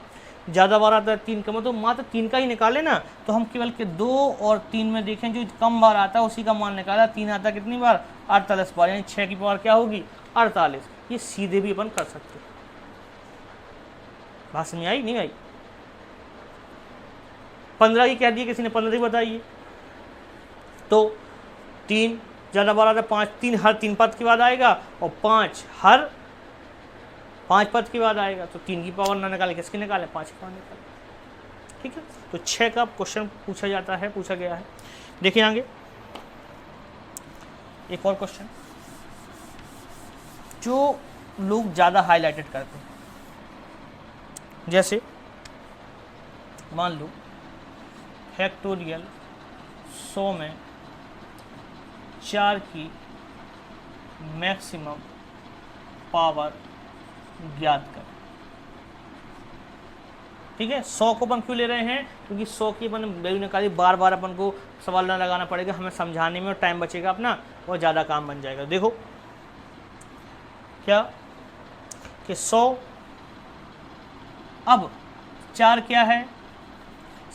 ज़्यादा बार आता है 3 का, मतलब मात्र 3 का ही निकाले ना। तो हम केवल के 2 और 3 में देखें जो कम बार आता है उसी का मान निकाला। 3 आता कितनी बार, 48 बार, यानी 6 की पावर क्या होगी, 48। ये सीधे भी अपन कर सकते हैं। बात समझ आई नहीं आई। 15 की कह दिए किसी ने, 15 ही बताइए। तो 3 ज़्यादा बार आता है, 5 3 हर 3 पद के बाद आएगा और 5 हर 5 पद के बाद आएगा। तो 3 की पावर ना निकाले, किसकी निकाले, 5 की पावर निकाले। ठीक है। तो 6 का क्वेश्चन पूछा जाता है, पूछा गया है। देखिए आगे एक और क्वेश्चन जो लोग ज़्यादा हाईलाइटेड करते हैं। जैसे मान लो फैक्टोरियल 100 में 4 की मैक्सिमम पावर ज्ञात करें। ठीक है, 100 को अपन क्यों ले रहे हैं, क्योंकि 100 की अपन वैल्यू निकाली, बार बार अपन को सवाल ना लगाना पड़ेगा, हमें समझाने में और टाइम बचेगा अपना और ज़्यादा काम बन जाएगा। देखो क्या कि 100, अब 4 क्या है,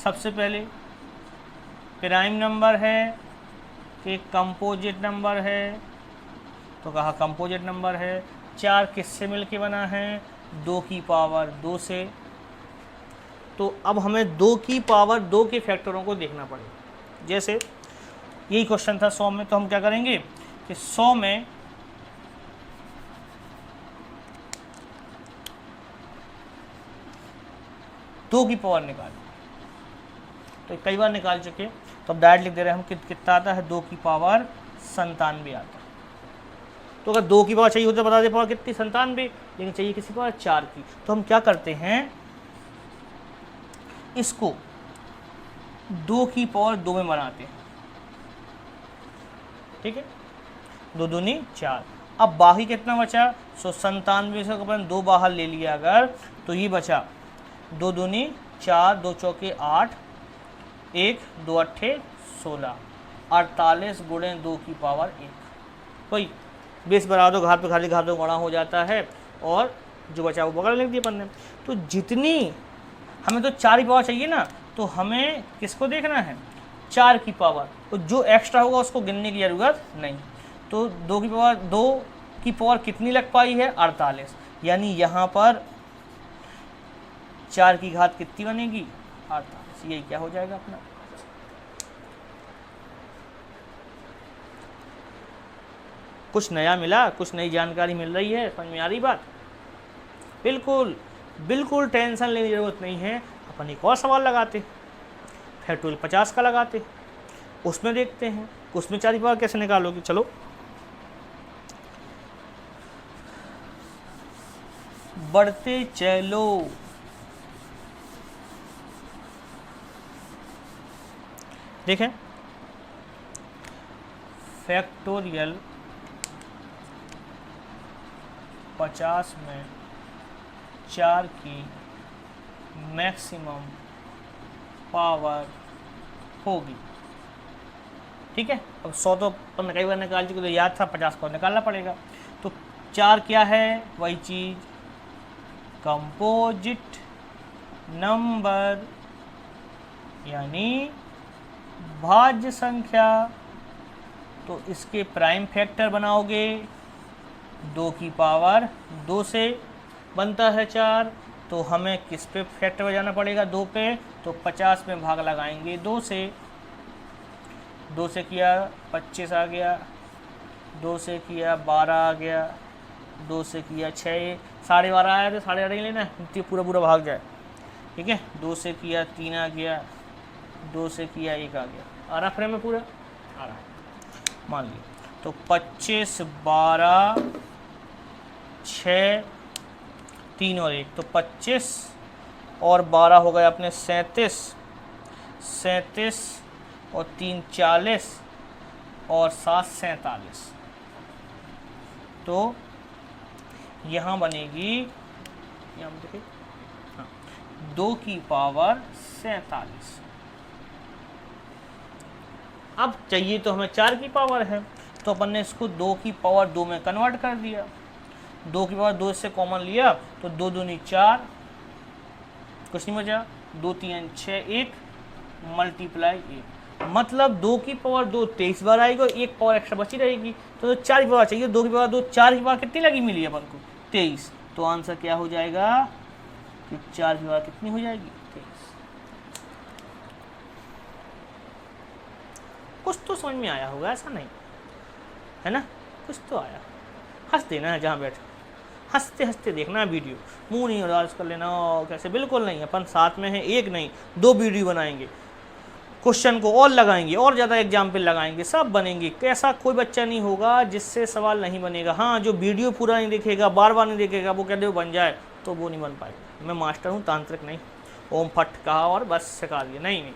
सबसे पहले प्राइम नंबर है कि कंपोजिट नंबर है, तो कहा कंपोजिट नंबर है। 4 किससे मिलके बना है, 2 की पावर 2 से। तो अब हमें 2 की पावर 2 के फैक्टरों को देखना पड़ेगा। जैसे यही क्वेश्चन था 100 में, तो हम क्या करेंगे कि 100 में 2 की पावर निकालें, तो कई बार निकाल चुके, तो अब डायरेक्ट लिख दे रहे हैं हम कितना आता है, 2 की पावर 97 आता है। तो अगर 2 की पावर चाहिए होती तो बता दे पावर कितनी, 97, लेकिन चाहिए किसी पावर 4 की। तो हम क्या करते हैं, इसको 2 की पावर 2 में बनाते हैं, ठीक है, 2 दूनी 4। अब बाकी कितना बचा, 97 से अपन 2 बाहर ले लिया अगर, तो ये बचा 2 दूनी 4, 2 चौके 8, 1 2 अट्ठे 16, 48 गुणे 2 की पावर 1। कोई बेस बना दो, घात पे खाली घात पे गुणा हो जाता है, और जो बचा वो बगल लिख दिया अपन ने। तो जितनी हमें तो 4 की पावर चाहिए ना, तो हमें किसको देखना है, 4 की पावर, तो जो एक्स्ट्रा होगा उसको गिनने की जरूरत नहीं। तो 2 की पावर कितनी लग पाई है, 48, यानी यहाँ पर 4 की घात कितनी बनेगी, 48। यही क्या हो जाएगा अपना। कुछ नया मिला, कुछ नई जानकारी मिल रही है, समझ में आ रही बात। बिल्कुल बिल्कुल टेंशन लेने की जरूरत नहीं है। अपन एक और सवाल लगाते, फिर 1250 का लगाते, उसमें देखते हैं उसमें 4 की पावर कैसे निकालोगे। चलो बढ़ते चलो। देखें, फैक्टोरियल 50 में 4 की मैक्सिमम पावर होगी, ठीक है। अब 100 तो अपन कई बार निकाल चुके, तो याद था, 50 को निकालना पड़ेगा। तो 4 क्या है, वही चीज़, कंपोजिट नंबर, यानी भाज्य संख्या। तो इसके प्राइम फैक्टर बनाओगे, 2 की पावर 2 से बनता है 4, तो हमें किस पे फैक्टर बजाना पड़ेगा, 2 पे। तो 50 में भाग लगाएंगे 2 से, 2 से किया 25 आ गया, 2 से किया 12 आ गया, 2 से किया 6, 12.5 आया, तो 12.5 लेना, पूरा पूरा भाग जाए, ठीक है। 2 से किया 3 आ गया, 2 से किया 1 आ गया, आ रहा फ्रेम में पूरा आ रहा, मान लिया। तो 25 12 6 3 और 1, तो 25 और 12 हो गए अपने 37, 37 और 3 40 और 7 47। तो यहाँ बनेगी, यहाँ देखिए, हाँ, 2 की पावर 47। अब चाहिए तो हमें 4 की पावर है, तो अपन ने इसको 2 की पावर 2 में कन्वर्ट कर दिया। 2 की पावर 2 से कॉमन लिया, तो 2 दूनी 4, कुछ नहीं बचा, 2 3 6 1 मल्टीप्लाई 1, मतलब 2 की पावर 2 23 बार आएगी और 1 पावर एक्स्ट्रा बची रहेगी। तो 4 की पावर चाहिए, 2 की पावर 2, 4 की पावर कितनी लगी मिली अपन को, 23। तो आंसर क्या हो जाएगा कि 4 की पावर कितनी हो जाएगी, 23। कुछ तो समझ में आया होगा, ऐसा नहीं है ना, कुछ तो आया। हंस देना है जहाँ बैठ, हंसते हंसते देखना वीडियो, मुंह नहीं उदास कर लेना कैसे, बिल्कुल नहीं। अपन साथ में है, एक नहीं 2 वीडियो बनाएंगे, क्वेश्चन को और लगाएंगे, और ज़्यादा एग्जाम्पल लगाएंगे, सब बनेंगे। कैसा कोई बच्चा नहीं होगा जिससे सवाल नहीं बनेगा। हाँ, जो वीडियो पूरा नहीं देखेगा, बार बार नहीं देखेगा, वो कहते हो बन जाए, तो वो नहीं बन पाएगा। मैं मास्टर हूँ, तांत्रिक नहीं, ओम फट कहा और बस सिखा दिया, नहीं नहीं,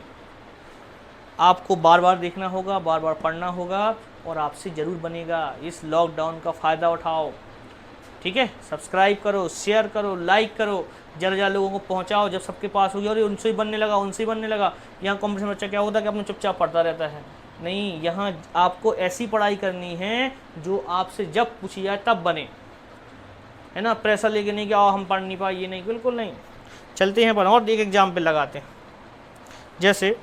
आपको बार बार देखना होगा, बार बार पढ़ना होगा, और आपसे ज़रूर बनेगा। इस लॉकडाउन का फ़ायदा उठाओ, ठीक है। सब्सक्राइब करो, शेयर करो, लाइक करो, ज़रा लोगों को पहुंचाओ। जब सबके पास होगी और उनसे ही बनने लगा, उनसे ही बनने लगा। यहाँ कॉम्पिटिशन बच्चा क्या होता है कि अपने चुपचाप पढ़ता रहता है, नहीं, यहाँ आपको ऐसी पढ़ाई करनी है जो आपसे जब पूछी जाए तब बने, है ना। प्रेशर लेके नहीं कि आओ हम पढ़ नहीं पाए, ये नहीं, बिल्कुल नहीं। चलते हैं पर और एक एग्जाम्पल लगाते हैं। जैसे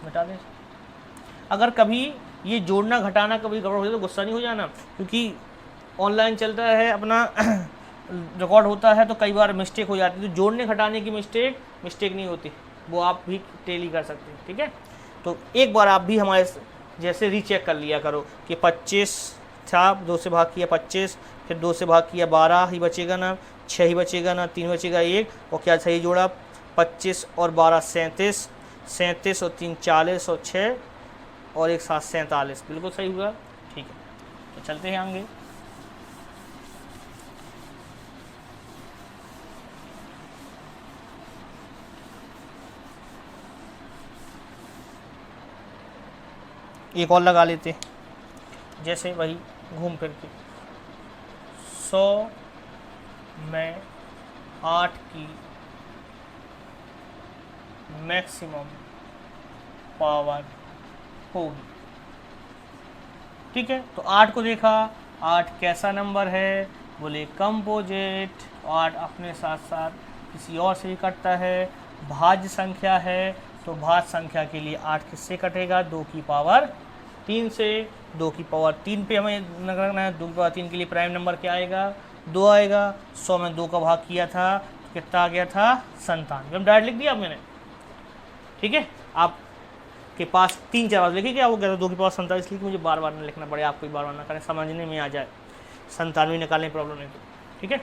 बता दें, अगर कभी ये जोड़ना घटाना कभी गड़बड़ हो जाए तो गुस्सा नहीं हो जाना, क्योंकि ऑनलाइन चलता है अपना रिकॉर्ड होता है तो कई बार मिस्टेक हो जाती है, तो जोड़ने घटाने की मिस्टेक नहीं होती, वो आप भी टेली कर सकते हैं। ठीक है, तो एक बार आप भी हमारे जैसे रीचेक कर लिया करो कि 25 था, 2 से भाग किया 25, फिर 2 से भाग किया 12 ही बचेगा ना, 6 ही बचेगा ना, 3 बचेगा 1, और क्या सही जोड़ा 25 और 12 37, 37 और 3 40 और 6 और एक साथ 47, बिल्कुल सही हुआ। ठीक है, तो चलते हैं आगे। एक और लगा लेते हैं, जैसे वही घूम फिर के 100 में 8 की मैक्सिमम पावर होगी। ठीक है, तो 8 को देखा, 8 कैसा नंबर है, बोले कंपोजिट, 8 अपने साथ साथ किसी और से भी कटता है, भाज्य संख्या है, तो भाज्य संख्या के लिए 8 किससे कटेगा, 2 की पावर 3 से। 2 की पावर 3 पे हमें रखना है, 2 की पावर 3 के लिए प्राइम नंबर क्या आएगा, 2 आएगा। 100 में 2 का भाग किया था तो कितना आ गया था, 97। हम डायरेक्ट लिख दिया मैंने। ठीक है, आपके पास 3-4 बार लिखिए, क्या हो गया था 2 की पावर 47, इसलिए मुझे बार बार नहीं लिखना पड़े, आपको बार बार ना करें, समझने में आ जाए, 97 निकालने की प्रॉब्लम नहीं तो। ठीक है,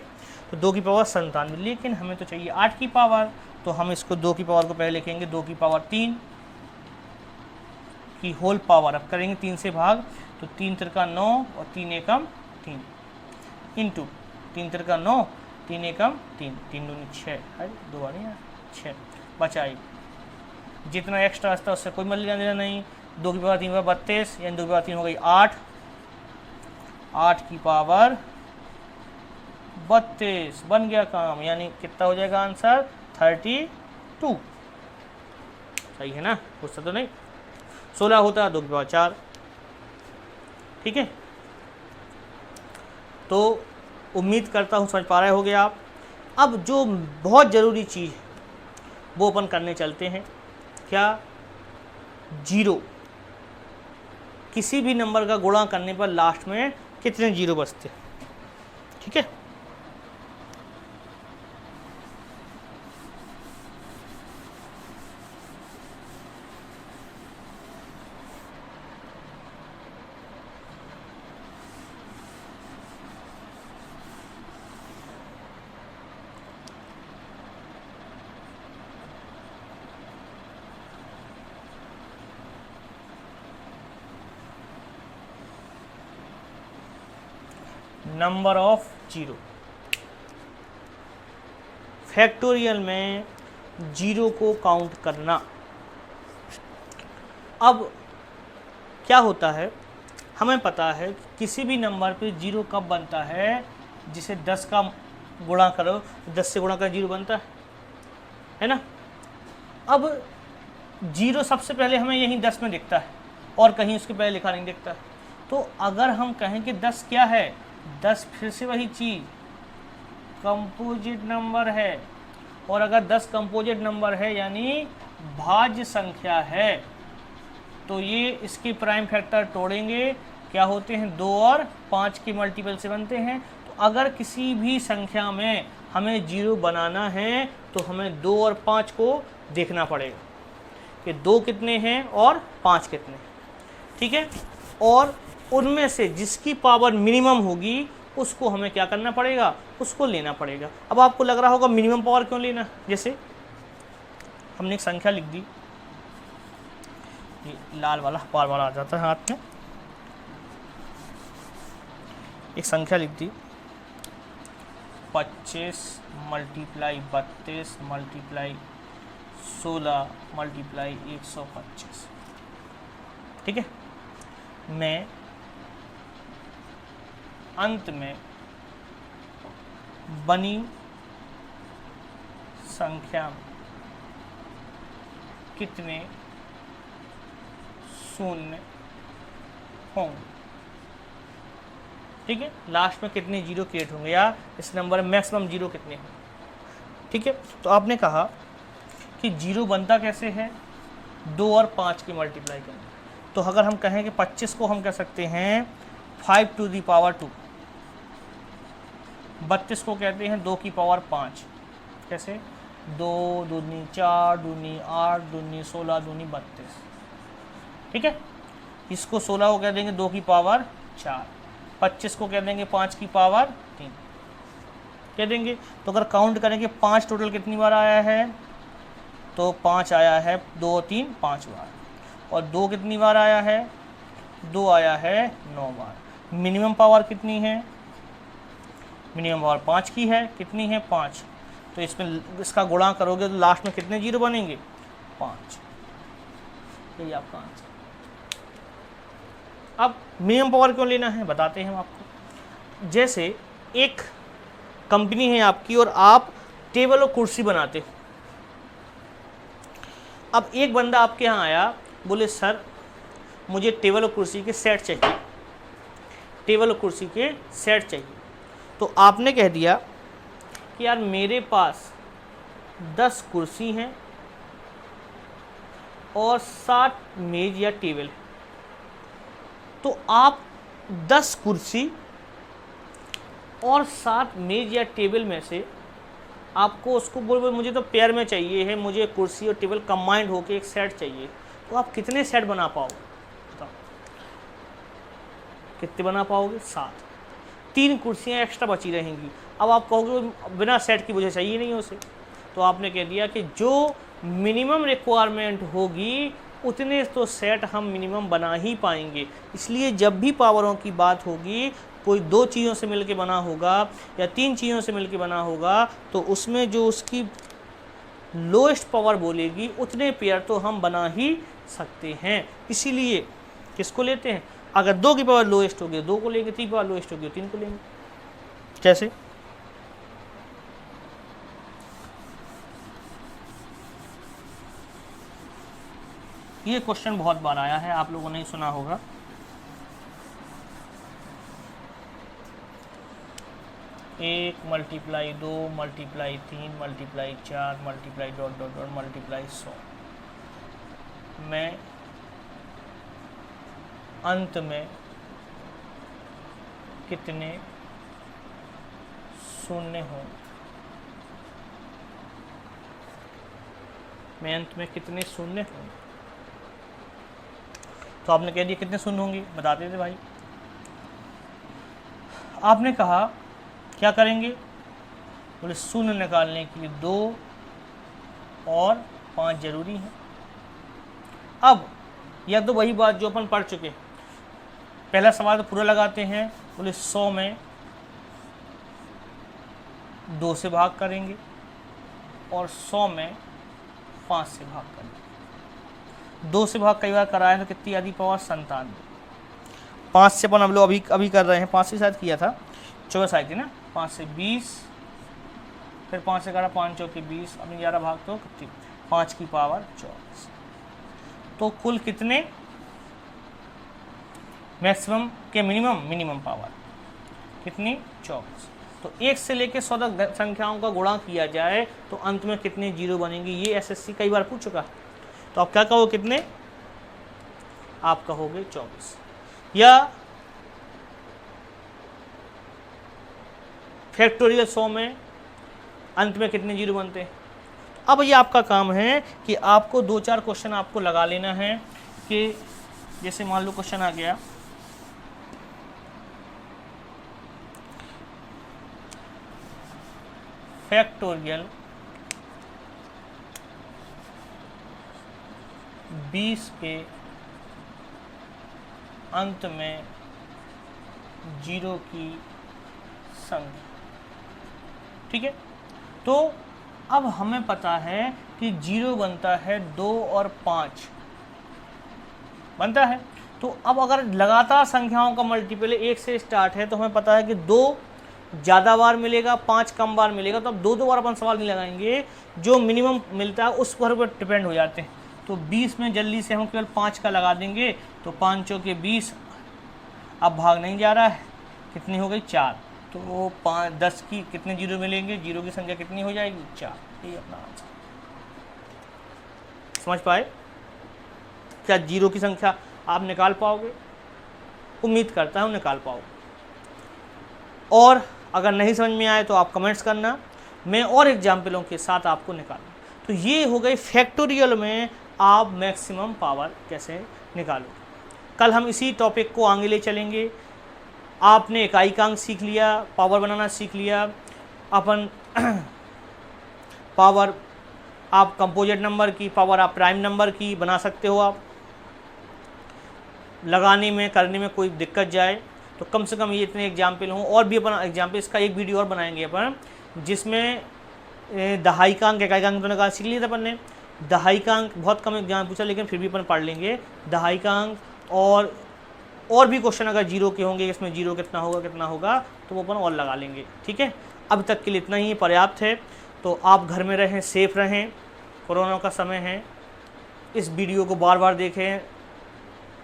तो 2 की पावर 97, लेकिन हमें तो चाहिए 8 की पावर, तो हम इसको 2 की पावर को पहले लिखेंगे, 2 की पावर 3 की होल पावर, अब करेंगे 3 से भाग, तो 3 तिरका 9 और 3 एकम 3 इंटू 3 तिरका 9, 3 एकम 3, 3 दूनी 6, है 2 बार 6 बचाई। जितना एक्स्ट्रा था उससे कोई मतलब लेना देना नहीं। 2 की पावर 3 हुआ 32, यानी 2 की पावर 3 हो गई 8, 8 की पावर 32 बन गया काम, यानी कितना हो जाएगा आंसर, 32। सही है ना, पूछता तो नहीं। 16 होता है 2 की पावर 4। ठीक है, तो उम्मीद करता हूँ समझ पा रहे होगे आप। अब जो बहुत ज़रूरी चीज़ है वो अपन करने चलते हैं, क्या, 0, किसी भी नंबर का गुणा करने पर लास्ट में कितने 0 बचते। ठीक है, नंबर ऑफ 0, फैक्टोरियल में 0 को काउंट करना। अब क्या होता है, हमें पता है किसी भी नंबर पे 0 कब बनता है, जिसे 10 का गुणा करो, 10 से गुणा कर 0 बनता है ना। अब 0 सबसे पहले हमें यहीं 10 में दिखता है और कहीं उसके पहले लिखा नहीं दिखता है। तो अगर हम कहें कि 10 क्या है, 10 फिर से वही चीज़ कंपोजिट नंबर है, और अगर 10 कंपोजिट नंबर है यानी भाज्य संख्या है, तो ये इसकी प्राइम फैक्टर तोड़ेंगे, क्या होते हैं, 2 और 5 के मल्टीपल से बनते हैं। तो अगर किसी भी संख्या में हमें 0 बनाना है तो हमें 2 और 5 को देखना पड़ेगा कि 2 कितने हैं और 5 कितने हैं। ठीक है, और उनमें से जिसकी पावर मिनिमम होगी उसको हमें क्या करना पड़ेगा, उसको लेना पड़ेगा। अब आपको लग रहा होगा मिनिमम पावर क्यों लेना, जैसे हमने एक संख्या लिख दी, ये लाल वाला बार बार आ जाता है हाथ में, एक संख्या लिख दी 25 मल्टीप्लाई 32 मल्टीप्लाई 16 मल्टीप्लाई 125। ठीक है, मैं अंत में बनी संख्या में कितने शून्य होंगे। ठीक है, लास्ट में कितने 0 क्रिएट होंगे, या इस नंबर में मैक्सिमम 0 कितने होंगे। ठीक है, तो आपने कहा कि 0 बनता कैसे है, 2 और 5 की मल्टीप्लाई करना। तो अगर हम कहें कि 25 को हम कह सकते हैं 5 टू दी पावर 2, 32 को कहते हैं 2 की पावर 5। कैसे? 2 दूनी 4 दूनी 8 दूनी 16 दूनी 32। ठीक है, इसको 16 को कह देंगे 2 की पावर 4, 25 को कह देंगे 5 की पावर 3 कह देंगे। तो अगर काउंट करेंगे 5 टोटल कितनी बार आया है, तो 5 आया है, 2 3 5 बार। और 2 कितनी बार आया है, 2 आया है 9 बार। मिनिमम पावर कितनी है, मिनिमम पावर 5 की है, कितनी है 5। तो इसमें इसका गुणा करोगे तो लास्ट में कितने जीरो बनेंगे, 5। यही आपका आंसर। अब मिनिमम पावर क्यों लेना है बताते हैं हम आपको। जैसे एक कंपनी है आपकी और आप टेबल और कुर्सी बनाते हो। अब एक बंदा आपके यहाँ आया, बोले सर मुझे टेबल और कुर्सी के सेट चाहिए, टेबल और कुर्सी के सेट चाहिए। तो आपने कह दिया कि यार मेरे पास 10 कुर्सी हैं और 7 मेज या टेबल। तो आप 10 कुर्सी और 7 मेज या टेबल में से आपको उसको बोल मुझे तो पेयर में चाहिए है, मुझे कुर्सी और टेबल कंबाइंड होकर एक सेट चाहिए। तो आप कितने सेट बना पाओगे बताओ, कितने बना पाओगे, 7। 3 कुर्सियाँ एक्स्ट्रा बची रहेंगी। अब आप कहोगे बिना सेट की मुझे चाहिए नहीं उसे। तो आपने कह दिया कि जो मिनिमम रिक्वायरमेंट होगी उतने तो सेट हम मिनिमम बना ही पाएंगे। इसलिए जब भी पावरों की बात होगी, कोई 2 चीज़ों से मिलके बना होगा या 3 चीज़ों से मिलके बना होगा, तो उसमें जो उसकी लोएस्ट पावर बोलेगी उतने पेयर तो हम बना ही सकते हैं। इसीलिए किसको लेते हैं, अगर 2 की पावर लोएस्ट होगी 2 को लेंगे, 3 की पावर लोएस्ट होगी 3 को लेंगे। कैसे? ये क्वेश्चन बहुत बार आया है, आप लोगों ने सुना होगा। एक multiply 2 multiply 3 multiply 4 multiply dot dot dot multiply 100 में अंत में कितने शून्य हों, में अंत में कितने शून्य हों। तो आपने कह दिया कितने शून्य होंगे, बताते थे भाई। आपने कहा क्या करेंगे, बोले शून्य निकालने के लिए 2 और 5 जरूरी है। अब यह तो वही बात जो अपन पढ़ चुके। पहला सवाल तो पूरा लगाते हैं, बोले 100 में 2 से भाग करेंगे और 100 में 5 से भाग करेंगे। 2 से भाग कई बार कराए तो कितनी आधी पावर, 97। 5 से अपन हम लोग अभी कर रहे हैं, 5 से शायद किया था, 24 आई थी ना, 5 से 20, फिर 5 से 11, 5 चौके 20, अपनी 11 भाग तो कितनी, 5 की पावर 24। तो कुल कितने मैक्सिमम के मिनिमम पावर कितनी, 24। तो 1 से लेकर 100 तक संख्याओं का गुणा किया जाए तो अंत में कितने जीरो बनेंगे। ये एसएससी कई बार पूछ चुका। तो आप क्या कहोगे, कितने, आप कहोगे 24। या फैक्टोरियल 100 में अंत में कितने जीरो बनते हैं। अब ये आपका काम है कि आपको 2-4 क्वेश्चन आपको लगा लेना है कि जैसे मान लो क्वेश्चन आ गया, फैक्टोरियल 20 के अंत में जीरो की संख्या। ठीक है, तो अब हमें पता है कि जीरो बनता है 2 और 5 बनता है। तो अब अगर लगातार संख्याओं का मल्टीपल 1 से स्टार्ट है तो हमें पता है कि 2 ज़्यादा बार मिलेगा, 5 कम बार मिलेगा। तो अब 2 बार अपन सवाल नहीं लगाएंगे, जो मिनिमम मिलता है उस पर डिपेंड हो जाते हैं। तो 20 में जल्दी से हम केवल 5 का लगा देंगे, तो 5 चौके 20, अब भाग नहीं जा रहा है, कितनी हो गई, 4। तो 10 की कितने जीरो मिलेंगे, जीरो की संख्या कितनी हो जाएगी, 4। यही अपना आंसर। समझ पाए? क्या जीरो की संख्या आप निकाल पाओगे? उम्मीद करता हूँ निकाल पाओगे। और अगर नहीं समझ में आए तो आप कमेंट्स करना, मैं और एग्जाम्पलों के साथ आपको निकालूँ। तो ये हो गई फैक्टोरियल में आप मैक्सिमम पावर कैसे निकालो। कल हम इसी टॉपिक को आगे ले चलेंगे। आपने इकाइकांक सीख लिया, पावर बनाना सीख लिया, अपन पावर आप कंपोजिट नंबर की, पावर आप प्राइम नंबर की बना सकते हो। आप लगाने में करने में कोई दिक्कत जाए तो कम से कम ये इतने एग्जाम्पल हों। और भी अपन एग्जाम्पल, इसका एक वीडियो और बनाएंगे अपन, जिसमें दहाइकांक इकाइकांक तो निकाल सीख लिया था अपन ने। दहाइकांक बहुत कम एग्जाम पूछा, लेकिन फिर भी अपन पढ़ लेंगे दहाइकांक। और भी क्वेश्चन अगर जीरो के होंगे, इसमें जीरो कितना होगा तो वो अपन और लगा लेंगे। ठीक है, अब तक के लिए इतना ही पर्याप्त है। तो आप घर में रहें, सेफ रहें, कोरोना का समय है। इस वीडियो को बार बार देखें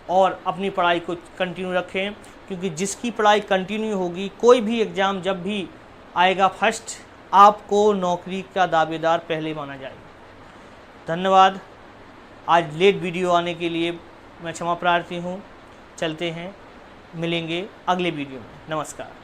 और अपनी पढ़ाई को कंटिन्यू रखें, क्योंकि जिसकी पढ़ाई कंटिन्यू होगी, कोई भी एग्ज़ाम जब भी आएगा फर्स्ट, आपको नौकरी का दावेदार पहले माना जाएगा। धन्यवाद। आज लेट वीडियो आने के लिए मैं क्षमा प्रार्थी हूँ। चलते हैं, मिलेंगे अगले वीडियो में। नमस्कार।